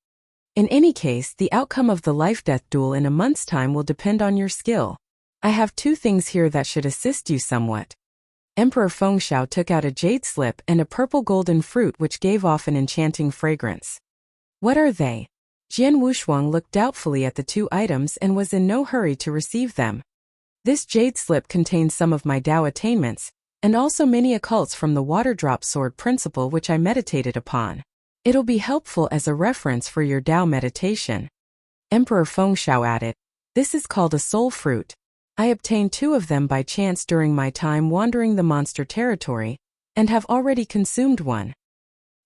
In any case, the outcome of the life-death duel in a month's time will depend on your skill. I have 2 things here that should assist you somewhat. Emperor Fengxiao took out a jade slip and a purple golden fruit which gave off an enchanting fragrance. What are they? Jian Wushuang looked doubtfully at the 2 items and was in no hurry to receive them. This jade slip contains some of my Dao attainments, and also many occults from the water drop sword principle which I meditated upon. It'll be helpful as a reference for your Dao meditation. Emperor Fengxiao added, this is called a soul fruit. I obtained 2 of them by chance during my time wandering the monster territory, and have already consumed one.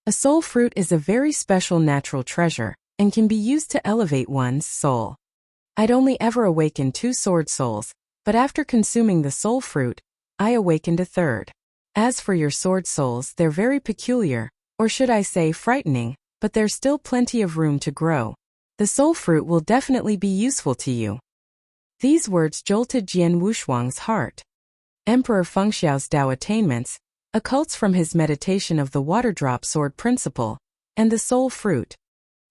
A soul fruit is a very special natural treasure, and can be used to elevate one's soul. I'd only ever awakened 2 sword souls, but after consuming the soul fruit, I awakened a 3rd. As for your sword souls, they're very peculiar, or should I say frightening, but there's still plenty of room to grow. The soul fruit will definitely be useful to you. These words jolted Jian Wushuang's heart. Emperor Fengxiao's Dao attainments, occults from his meditation of the water drop sword principle, and the soul fruit.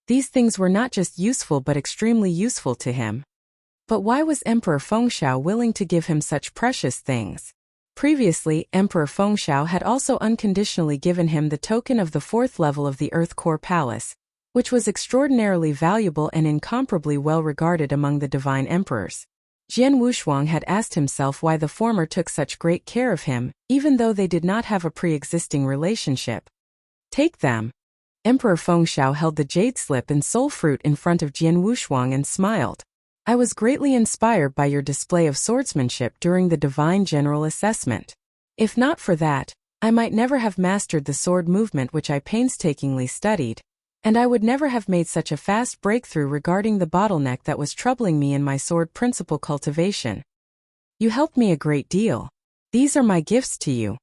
These things were not just useful but extremely useful to him. But why was Emperor Fengxiao willing to give him such precious things? Previously, Emperor Fengxiao had also unconditionally given him the token of the 4th level of the Earth Core Palace, which was extraordinarily valuable and incomparably well regarded among the divine emperors. Jian Wushuang had asked himself why the former took such great care of him, even though they did not have a pre-existing relationship. Take them. Emperor Fengxiao held the jade slip and soul fruit in front of Jian Wushuang and smiled. I was greatly inspired by your display of swordsmanship during the divine general assessment. If not for that, I might never have mastered the sword movement which I painstakingly studied, and I would never have made such a fast breakthrough regarding the bottleneck that was troubling me in my sword principle cultivation. You helped me a great deal. These are my gifts to you.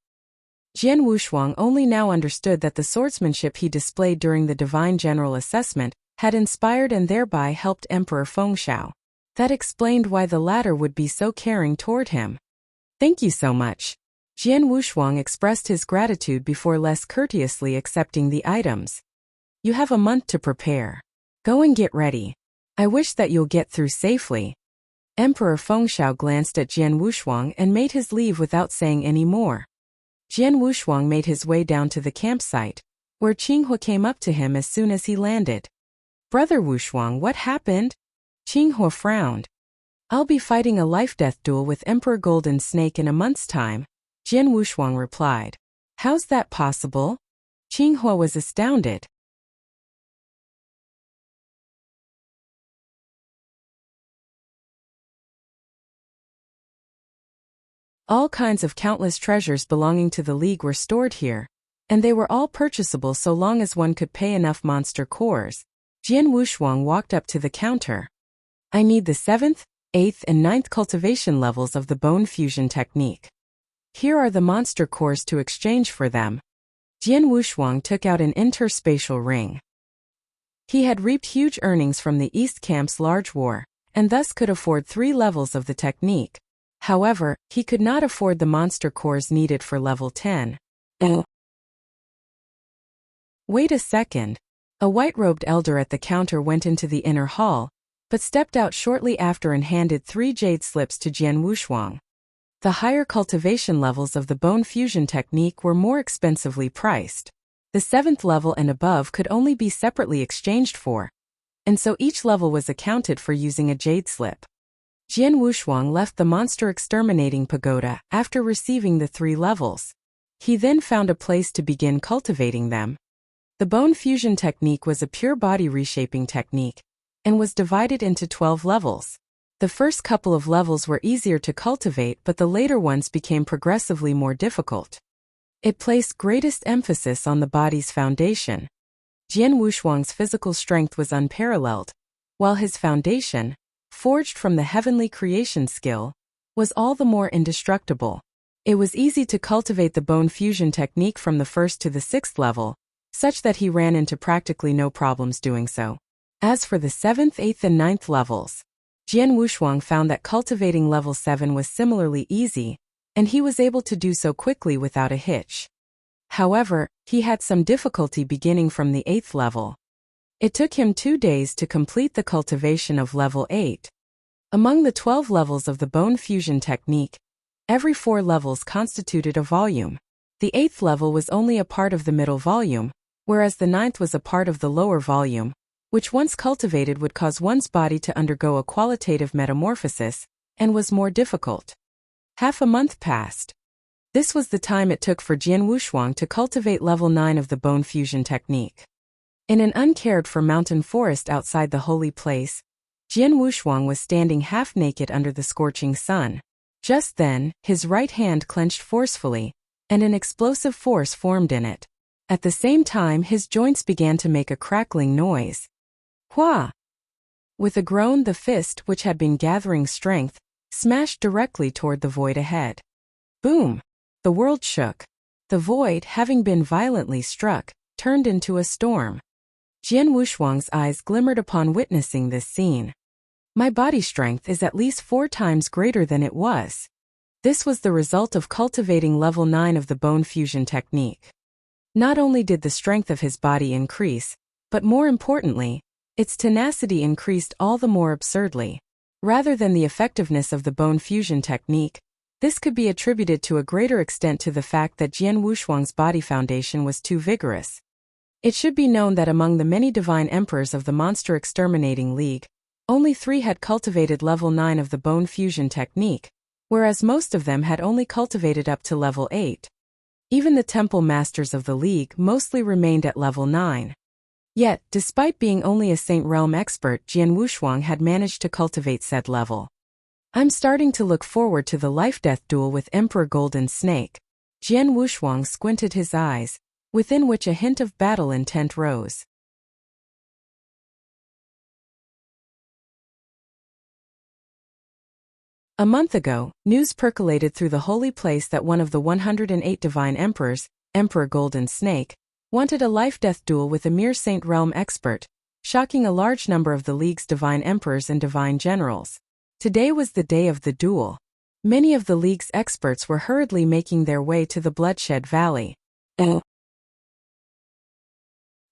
Jian Wushuang only now understood that the swordsmanship he displayed during the divine general assessment had inspired and thereby helped Emperor Fengxiao. That explained why the latter would be so caring toward him. Thank you so much. Jian Wushuang expressed his gratitude before less courteously accepting the items. You have a month to prepare. Go and get ready. I wish that you'll get through safely. Emperor Fengxiao glanced at Jian Wushuang and made his leave without saying any more. Jian Wushuang made his way down to the campsite, where Qinghua came up to him as soon as he landed. Brother Wushuang, what happened? Qinghua frowned. I'll be fighting a life-death duel with Emperor Golden Snake in a month's time, Jian Wushuang replied. How's that possible? Qinghua was astounded. All kinds of countless treasures belonging to the League were stored here, and they were all purchasable so long as one could pay enough monster cores. Jian Wushuang walked up to the counter. I need the 7th, 8th and 9th cultivation levels of the bone fusion technique. Here are the monster cores to exchange for them. Jian Wushuang took out an interspatial ring. He had reaped huge earnings from the East Camp's large war, and thus could afford 3 levels of the technique. However, he could not afford the monster cores needed for level 10. Wait a second. A white-robed elder at the counter went into the inner hall, but stepped out shortly after and handed 3 jade slips to Jian Wushuang. The higher cultivation levels of the bone fusion technique were more expensively priced. The 7th level and above could only be separately exchanged for, and so each level was accounted for using a jade slip. Jian Wushuang left the monster exterminating pagoda after receiving the 3 levels. He then found a place to begin cultivating them. The bone fusion technique was a pure body reshaping technique, and was divided into 12 levels. The first couple of levels were easier to cultivate, but the later ones became progressively more difficult. It placed greatest emphasis on the body's foundation. Jian Wushuang's physical strength was unparalleled, while his foundation, forged from the heavenly creation skill, was all the more indestructible. It was easy to cultivate the bone fusion technique from the 1st to the 6th level, such that he ran into practically no problems doing so. As for the 7th, 8th and 9th levels, Jian Wushuang found that cultivating level 7 was similarly easy, and he was able to do so quickly without a hitch. However, he had some difficulty beginning from the 8th level. It took him 2 days to complete the cultivation of level 8. Among the 12 levels of the bone fusion technique, every 4 levels constituted a volume. The 8th level was only a part of the middle volume, whereas the 9th was a part of the lower volume, which once cultivated would cause one's body to undergo a qualitative metamorphosis, and was more difficult. Half a month passed. This was the time it took for Jian Wushuang to cultivate level 9 of the bone fusion technique. In an uncared-for mountain forest outside the holy place, Jian Wushuang was standing half-naked under the scorching sun. Just then, his right hand clenched forcefully, and an explosive force formed in it. At the same time, his joints began to make a crackling noise. Hua! With a groan, the fist, which had been gathering strength, smashed directly toward the void ahead. Boom! The world shook. The void, having been violently struck, turned into a storm. Jian Wushuang's eyes glimmered upon witnessing this scene. My body strength is at least 4 times greater than it was. This was the result of cultivating level 9 of the bone fusion technique. Not only did the strength of his body increase, but more importantly, its tenacity increased all the more absurdly. Rather than the effectiveness of the bone fusion technique, this could be attributed to a greater extent to the fact that Jian Wushuang's body foundation was too vigorous. It should be known that among the many divine emperors of the Monster Exterminating League, only 3 had cultivated level 9 of the bone fusion technique, whereas most of them had only cultivated up to level 8. Even the temple masters of the League mostly remained at level 9. Yet, despite being only a Saint Realm expert, Jian Wushuang had managed to cultivate said level. I'm starting to look forward to the life-death duel with Emperor Golden Snake. Jian Wushuang squinted his eyes, within which a hint of battle intent rose. A month ago, news percolated through the holy place that one of the 108 divine emperors, Emperor Golden Snake, wanted a life-death duel with a mere Saint Realm expert, shocking a large number of the League's divine emperors and divine generals. Today was the day of the duel. Many of the League's experts were hurriedly making their way to the Bloodshed Valley.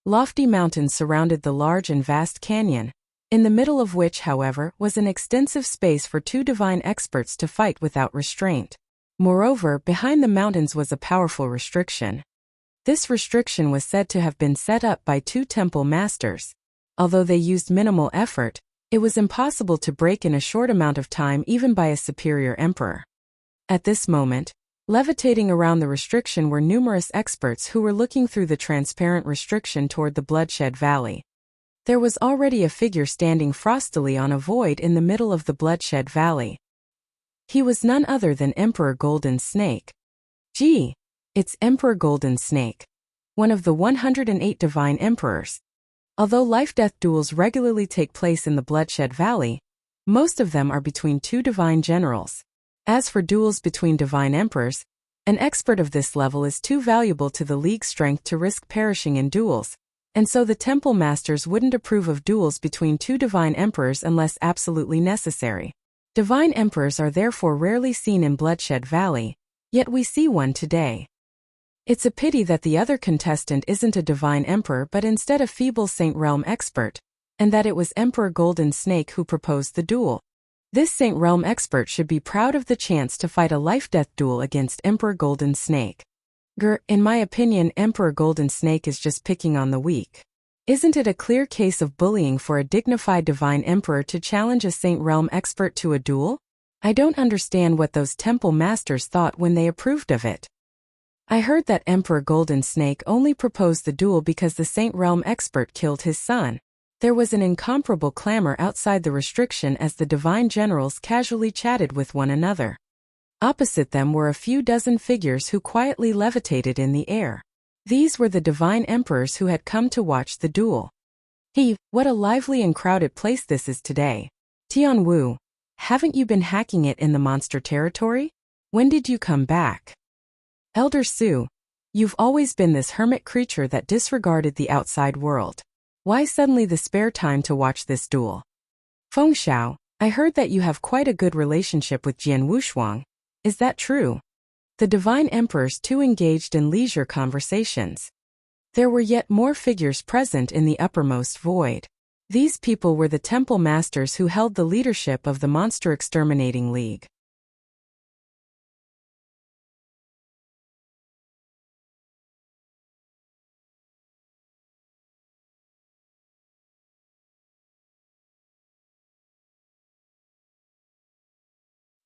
Lofty mountains surrounded the large and vast canyon, in the middle of which, however, was an extensive space for 2 divine experts to fight without restraint. Moreover, behind the mountains was a powerful restriction. This restriction was said to have been set up by 2 temple masters. Although they used minimal effort, It was impossible to break in a short amount of time even by a superior emperor. At this moment, levitating around the restriction were numerous experts who were looking through the transparent restriction toward the bloodshed valley. There was already a figure standing frostily on a void in the middle of the bloodshed valley. He was none other than Emperor Golden Snake. Gee, it's Emperor Golden Snake, one of the 108 divine emperors. Although life-death duels regularly take place in the bloodshed valley, most of them are between two divine generals. As for duels between divine emperors, an expert of this level is too valuable to the League's strength to risk perishing in duels, and so the temple masters wouldn't approve of duels between two divine emperors unless absolutely necessary. Divine emperors are therefore rarely seen in Bloodshed Valley, yet we see one today. It's a pity that the other contestant isn't a divine emperor but instead a feeble Saint Realm expert, and that it was Emperor Golden Snake who proposed the duel. This Saint Realm expert should be proud of the chance to fight a life-death duel against Emperor Golden Snake. In my opinion, Emperor Golden Snake is just picking on the weak. Isn't it a clear case of bullying for a dignified divine emperor to challenge a Saint Realm expert to a duel? I don't understand what those temple masters thought when they approved of it. I heard that Emperor Golden Snake only proposed the duel because the Saint Realm expert killed his son. There was an incomparable clamor outside the restriction as the divine generals casually chatted with one another. Opposite them were a few dozen figures who quietly levitated in the air. These were the divine emperors who had come to watch the duel. What a lively and crowded place this is today. Tian Wu, haven't you been hacking it in the monster territory? When did you come back? Elder Su, you've always been this hermit creature that disregarded the outside world. Why suddenly the spare time to watch this duel? Feng Xiao, I heard that you have quite a good relationship with Jian Wushuang. Is that true? The divine emperors too engaged in leisure conversations. There were yet more figures present in the uppermost void. These people were the temple masters who held the leadership of the Monster Exterminating League.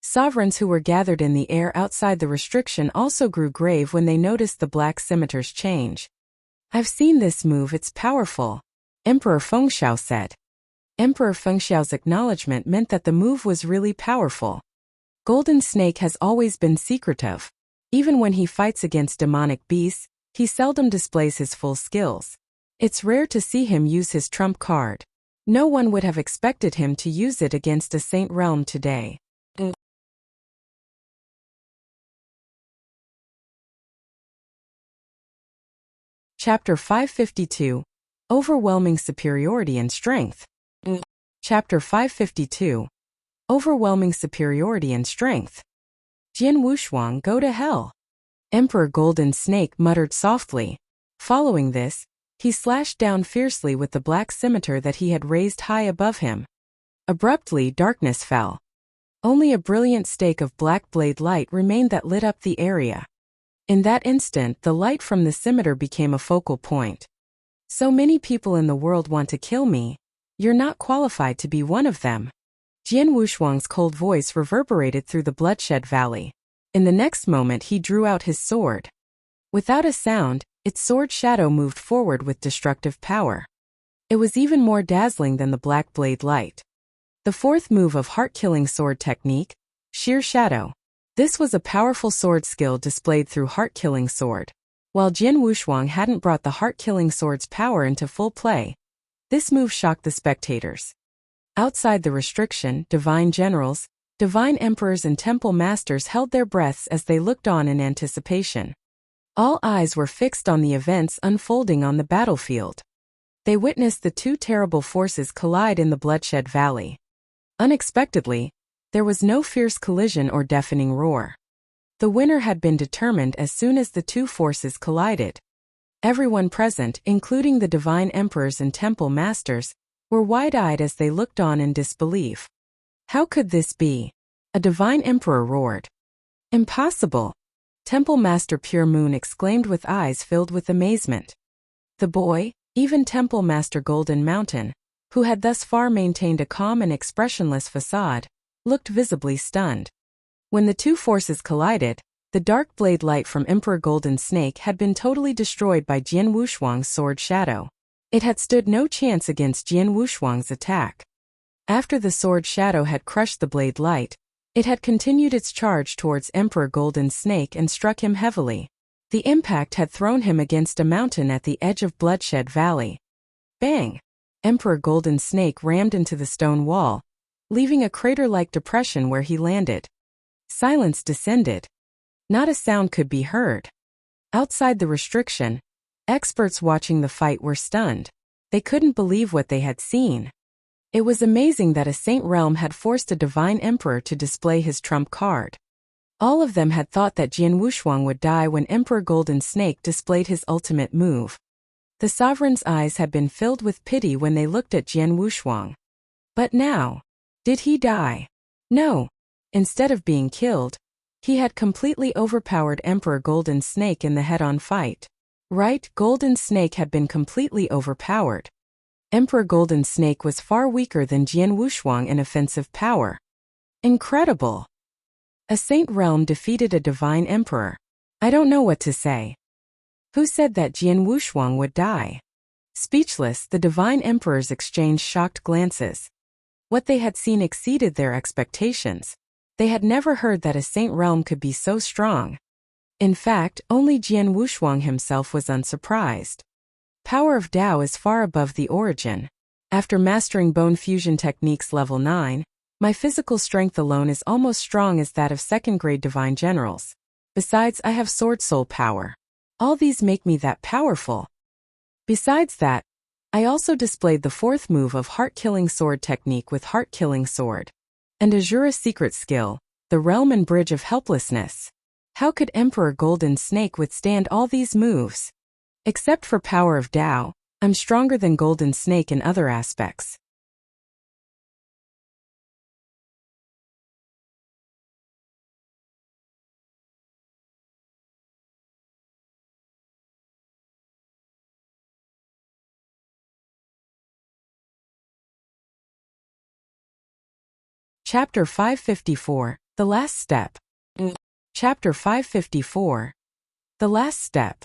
Sovereigns who were gathered in the air outside the restriction also grew grave when they noticed the black scimitar's change. I've seen this move, it's powerful, Emperor Fengxiao said. Emperor Fengxiao's acknowledgement meant that the move was really powerful. Golden Snake has always been secretive. Even when he fights against demonic beasts, he seldom displays his full skills. It's rare to see him use his trump card. No one would have expected him to use it against a Saint Realm today. Chapter 552. Overwhelming Superiority and Strength. Chapter 552. Overwhelming Superiority and Strength. Jian Wushuang, go to hell. Emperor Golden Snake muttered softly. Following this, he slashed down fiercely with the black scimitar that he had raised high above him. Abruptly, darkness fell. Only a brilliant stake of black blade light remained that lit up the area. In that instant, the light from the scimitar became a focal point. So many people in the world want to kill me. You're not qualified to be one of them. Jian Wushuang's cold voice reverberated through the Bloodshed Valley. In the next moment he drew out his sword. Without a sound, its sword shadow moved forward with destructive power. It was even more dazzling than the black blade light. The fourth move of heart-killing sword technique, Sheer Shadow. This was a powerful sword skill displayed through Heart-Killing Sword. While Jian Wushuang hadn't brought the Heart-Killing Sword's power into full play, this move shocked the spectators. Outside the restriction, divine generals, divine emperors and temple masters held their breaths as they looked on in anticipation. All eyes were fixed on the events unfolding on the battlefield. They witnessed the two terrible forces collide in the Bloodshed Valley. Unexpectedly, there was no fierce collision or deafening roar. The winner had been determined as soon as the two forces collided. Everyone present, including the divine emperors and temple masters, were wide-eyed as they looked on in disbelief. How could this be? A divine emperor roared. Impossible! Temple Master Pure Moon exclaimed with eyes filled with amazement. The boy, even Temple Master Golden Mountain, who had thus far maintained a calm and expressionless facade, looked visibly stunned. When the two forces collided, the dark blade light from Emperor Golden Snake had been totally destroyed by Jian Wushuang's sword shadow. It had stood no chance against Jian Wushuang's attack. After the sword shadow had crushed the blade light, it had continued its charge towards Emperor Golden Snake and struck him heavily. The impact had thrown him against a mountain at the edge of Bloodshed Valley. Bang! Emperor Golden Snake rammed into the stone wall, leaving a crater-like depression where he landed. Silence descended. Not a sound could be heard. Outside the restriction, experts watching the fight were stunned. They couldn't believe what they had seen. It was amazing that a Saint Realm had forced a divine emperor to display his trump card. All of them had thought that Jian Wushuang would die when Emperor Golden Snake displayed his ultimate move. The sovereign's eyes had been filled with pity when they looked at Jian Wushuang. But now, did he die? No. Instead of being killed, he had completely overpowered Emperor Golden Snake in the head-on fight. Right, Golden Snake had been completely overpowered. Emperor Golden Snake was far weaker than Jian Wushuang in offensive power. Incredible! A Saint Realm defeated a divine emperor. I don't know what to say. Who said that Jian Wushuang would die? Speechless, the divine emperors exchanged shocked glances. What they had seen exceeded their expectations. They had never heard that a Saint Realm could be so strong. In fact, only Jian Wushuang himself was unsurprised. Power of Tao is far above the origin. After mastering bone fusion techniques level 9, my physical strength alone is almost strong as that of second-grade divine generals. Besides, I have sword soul power. All these make me that powerful. Besides that, I also displayed the fourth move of heart-killing sword technique with heart-killing sword. And Azura's secret skill, the realm and bridge of helplessness. How could Emperor Golden Snake withstand all these moves? Except for power of Tao, I'm stronger than Golden Snake in other aspects. Chapter 554, The Last Step. Chapter 554. The Last Step.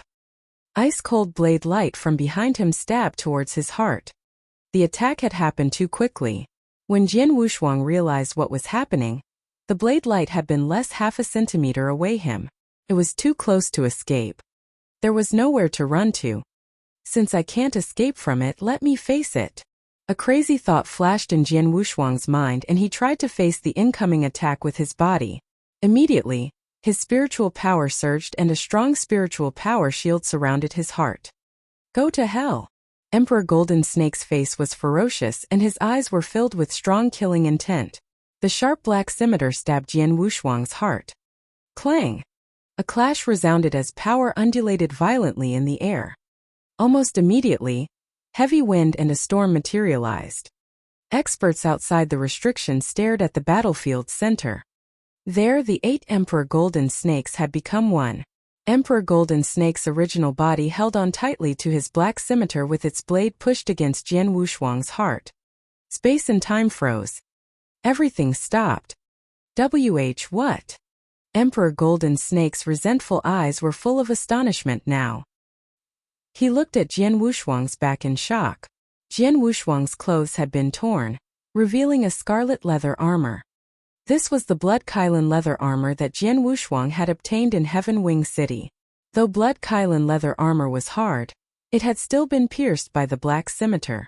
Ice-cold blade light from behind him stabbed towards his heart. The attack had happened too quickly. When Jian Wushuang realized what was happening, the blade light had been less half a centimeter away him. It was too close to escape. There was nowhere to run to. Since I can't escape from it, let me face it. A crazy thought flashed in Jian Wushuang's mind and he tried to face the incoming attack with his body. Immediately, his spiritual power surged and a strong spiritual power shield surrounded his heart. Go to hell! Emperor Golden Snake's face was ferocious and his eyes were filled with strong killing intent. The sharp black scimitar stabbed Jian Wushuang's heart. Clang! A clash resounded as power undulated violently in the air. Almost immediately, heavy wind and a storm materialized. Experts outside the restriction stared at the battlefield's center. There, the 8 Emperor Golden Snakes had become one. Emperor Golden Snake's original body held on tightly to his black scimitar with its blade pushed against Jian Wushuang's heart. Space and time froze. Everything stopped. What? Emperor Golden Snake's resentful eyes were full of astonishment now. He looked at Jian Wushuang's back in shock. Jian Wushuang's clothes had been torn, revealing a scarlet leather armor. This was the Blood Kylan leather armor that Jian Wushuang had obtained in Heaven Wing City. Though Blood Kylan leather armor was hard, it had still been pierced by the black scimitar.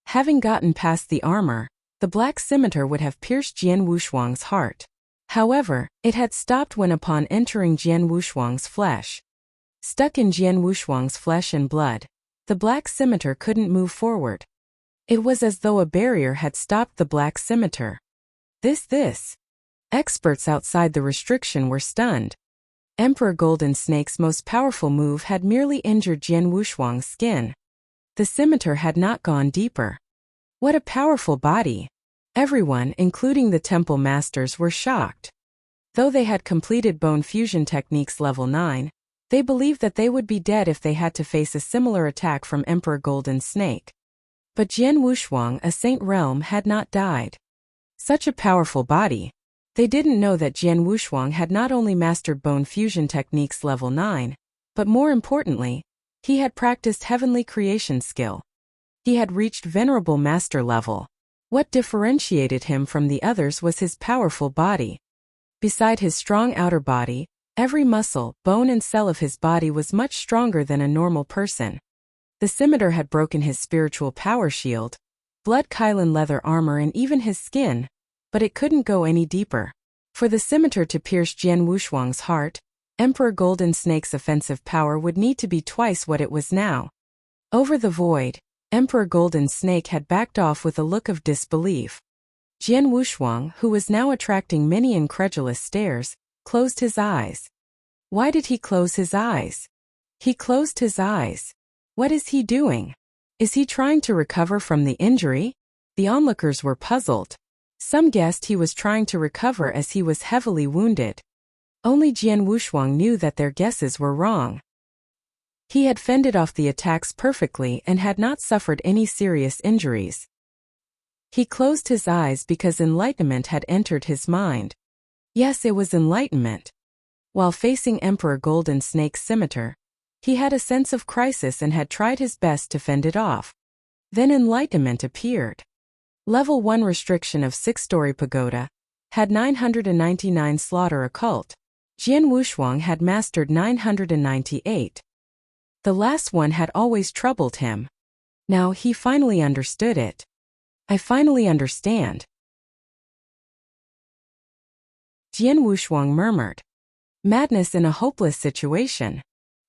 Having gotten past the armor, the black scimitar would have pierced Jian Wushuang's heart. However, it had stopped when upon entering Jian Wushuang's flesh. Stuck in Jian Wushuang's flesh and blood, the black scimitar couldn't move forward. It was as though a barrier had stopped the black scimitar. This. Experts outside the restriction were stunned. Emperor Golden Snake's most powerful move had merely injured Jian Wushuang's skin. The scimitar had not gone deeper. What a powerful body! Everyone, including the temple masters, were shocked. Though they had completed bone fusion techniques level 9, they believed that they would be dead if they had to face a similar attack from Emperor Golden Snake. But Jian Wushuang, a Saint Realm, had not died. Such a powerful body. They didn't know that Jian Wushuang had not only mastered bone fusion techniques level 9, but more importantly, he had practiced heavenly creation skill. He had reached venerable master level. What differentiated him from the others was his powerful body. Beside his strong outer body, every muscle, bone and cell of his body was much stronger than a normal person. The scimitar had broken his spiritual power shield, blood Kylan leather armor and even his skin, but it couldn't go any deeper. For the scimitar to pierce Jian Wushuang's heart, Emperor Golden Snake's offensive power would need to be twice what it was now. Over the void, Emperor Golden Snake had backed off with a look of disbelief. Jian Wushuang, who was now attracting many incredulous stares, closed his eyes. Why did he close his eyes? He closed his eyes. What is he doing? Is he trying to recover from the injury? The onlookers were puzzled. Some guessed he was trying to recover as he was heavily wounded. Only Jian Wushuang knew that their guesses were wrong. He had fended off the attacks perfectly and had not suffered any serious injuries. He closed his eyes because enlightenment had entered his mind. Yes, it was enlightenment. While facing Emperor Golden Snake's scimitar, he had a sense of crisis and had tried his best to fend it off. Then enlightenment appeared. Level 1 restriction of 6-story pagoda. Had 999 slaughter occult. Jian Wushuang had mastered 998. The last one had always troubled him. Now he finally understood it. I finally understand. Jian Wushuang murmured. Madness in a hopeless situation.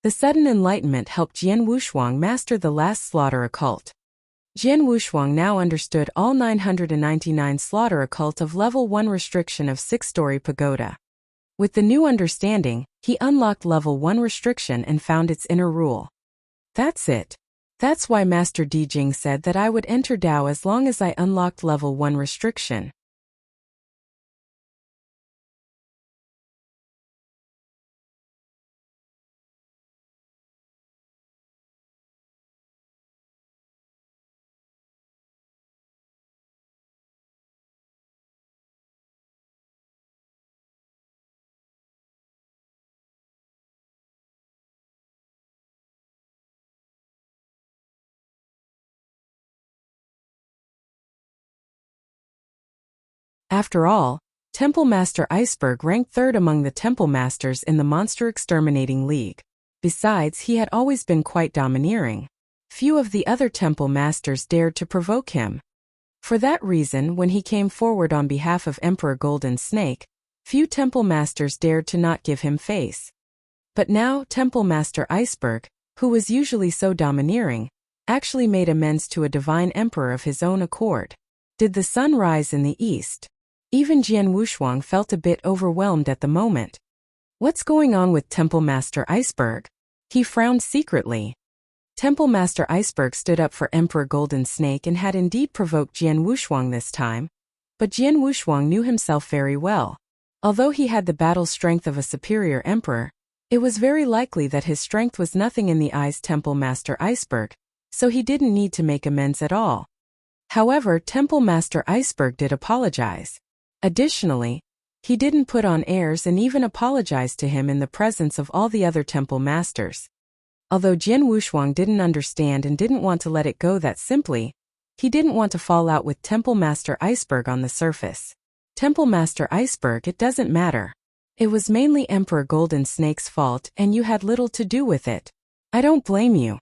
The sudden enlightenment helped Jian Wushuang master the last slaughter occult. Jian Wushuang now understood all 999 slaughter occult of level 1 restriction of 6-story pagoda. With the new understanding, he unlocked level 1 restriction and found its inner rule. That's it. That's why Master Di Jing said that I would enter Dao as long as I unlocked level 1 restriction. After all, Temple Master Iceberg ranked 3rd among the Temple Masters in the Monster Exterminating League. Besides, he had always been quite domineering. Few of the other Temple Masters dared to provoke him. For that reason, when he came forward on behalf of Emperor Golden Snake, few Temple Masters dared to not give him face. But now, Temple Master Iceberg, who was usually so domineering, actually made amends to a divine emperor of his own accord. Did the sun rise in the east? Even Jian Wushuang felt a bit overwhelmed at the moment. What's going on with Temple Master Iceberg? He frowned secretly. Temple Master Iceberg stood up for Emperor Golden Snake and had indeed provoked Jian Wushuang this time. But Jian Wushuang knew himself very well. Although he had the battle strength of a superior emperor, it was very likely that his strength was nothing in the eyes Temple Master Iceberg, so he didn't need to make amends at all. However, Temple Master Iceberg did apologize. Additionally, he didn't put on airs and even apologized to him in the presence of all the other Temple Masters. Although Jian Wushuang didn't understand and didn't want to let it go that simply, he didn't want to fall out with Temple Master Iceberg on the surface. Temple Master Iceberg, it doesn't matter. It was mainly Emperor Golden Snake's fault and you had little to do with it. I don't blame you.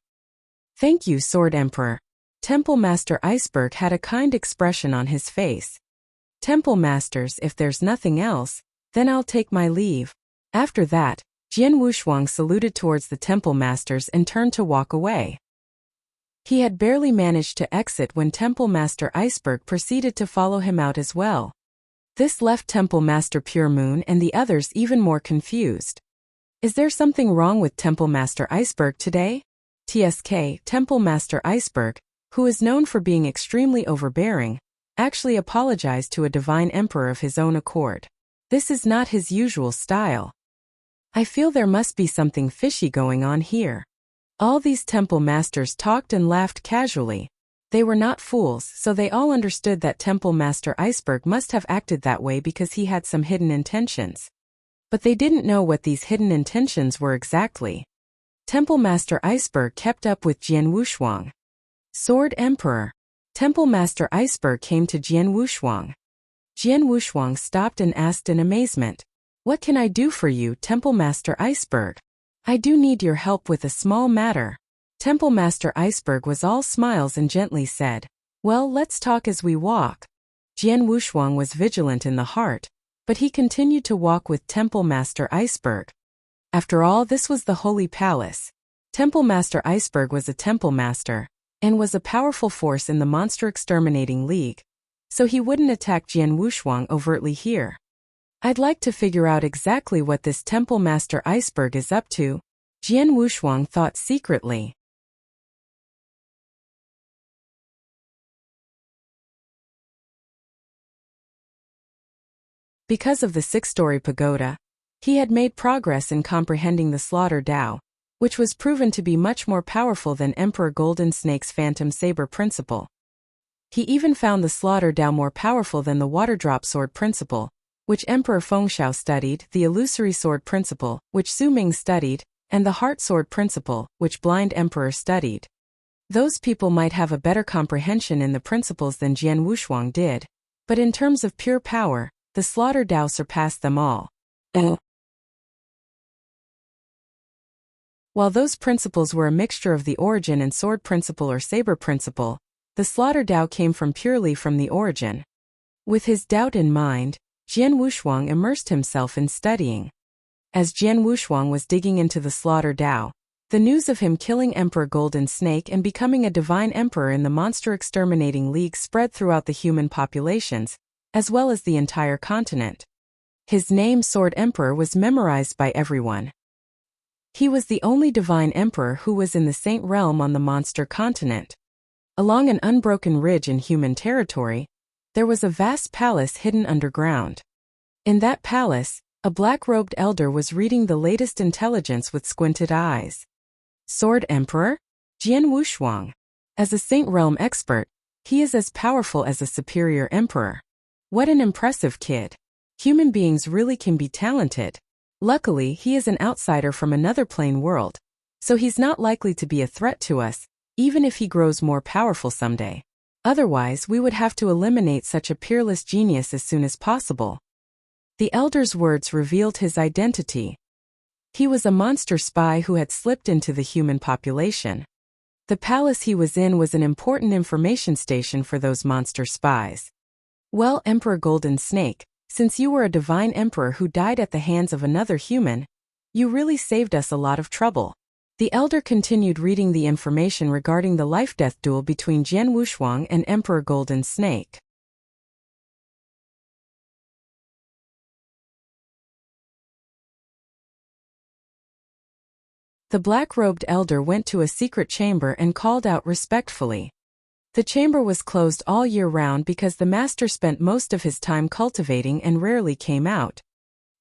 Thank you, Sword Emperor. Temple Master Iceberg had a kind expression on his face. Temple Masters, if there's nothing else, then I'll take my leave. After that, Jian Wushuang saluted towards the Temple Masters and turned to walk away. He had barely managed to exit when Temple Master Iceberg proceeded to follow him out as well. This left Temple Master Pure Moon and the others even more confused. Is there something wrong with Temple Master Iceberg today? TSK, Temple Master Iceberg, who is known for being extremely overbearing, actually apologized to a divine emperor of his own accord. This is not his usual style. I feel there must be something fishy going on here. All these Temple Masters talked and laughed casually. They were not fools, so they all understood that Temple Master Iceberg must have acted that way because he had some hidden intentions. But they didn't know what these hidden intentions were exactly. Temple Master Iceberg kept up with Jian Wushuang. Sword Emperor. Temple Master Iceberg came to Jian Wushuang. Jian Wushuang stopped and asked in amazement, "What can I do for you, Temple Master Iceberg? I do need your help with a small matter." Temple Master Iceberg was all smiles and gently said, "Well, let's talk as we walk." Jian Wushuang was vigilant in the heart, but he continued to walk with Temple Master Iceberg. After all, this was the Holy Palace. Temple Master Iceberg was a temple master, and was a powerful force in the Monster Exterminating League, so he wouldn't attack Jian Wushuang overtly here. "I'd like to figure out exactly what this Temple Master Iceberg is up to," Jian Wushuang thought secretly. Because of the 6-story pagoda, he had made progress in comprehending the Slaughter Dao, which was proven to be much more powerful than Emperor Golden Snake's Phantom Saber principle. He even found the Slaughter Dao more powerful than the Waterdrop Sword principle, which Emperor Fengxiao studied, the Illusory Sword principle, which Su Ming studied, and the Heart Sword principle, which Blind Emperor studied. Those people might have a better comprehension in the principles than Jian Wushuang did, but in terms of pure power, the Slaughter Dao surpassed them all. While those principles were a mixture of the origin and sword principle or saber principle, the Slaughter Dao came purely from the origin. With his doubt in mind, Jian Wushuang immersed himself in studying. As Jian Wushuang was digging into the Slaughter Dao, the news of him killing Emperor Golden Snake and becoming a divine emperor in the Monster Exterminating League spread throughout the human populations, as well as the entire continent. His name, Sword Emperor, was memorized by everyone. He was the only divine emperor who was in the Saint Realm on the monster continent. Along an unbroken ridge in human territory, there was a vast palace hidden underground. In that palace, a black-robed elder was reading the latest intelligence with squinted eyes. Sword Emperor? Jian Wushuang. As a Saint Realm expert, he is as powerful as a superior emperor. What an impressive kid. Human beings really can be talented. Luckily, he is an outsider from another plane world, so he's not likely to be a threat to us, even if he grows more powerful someday. Otherwise, we would have to eliminate such a peerless genius as soon as possible. The elder's words revealed his identity. He was a monster spy who had slipped into the human population. The palace he was in was an important information station for those monster spies. "Well, Emperor Golden Snake, since you were a divine emperor who died at the hands of another human, you really saved us a lot of trouble." The elder continued reading the information regarding the life-death duel between Jian Wushuang and Emperor Golden Snake. The black-robed elder went to a secret chamber and called out respectfully. The chamber was closed all year round because the master spent most of his time cultivating and rarely came out.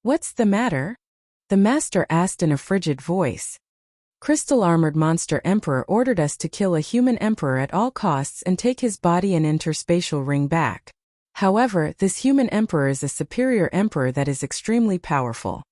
"What's the matter?" the master asked in a frigid voice. "Crystal-armored monster emperor ordered us to kill a human emperor at all costs and take his body and interspatial ring back. However, this human emperor is a superior emperor that is extremely powerful.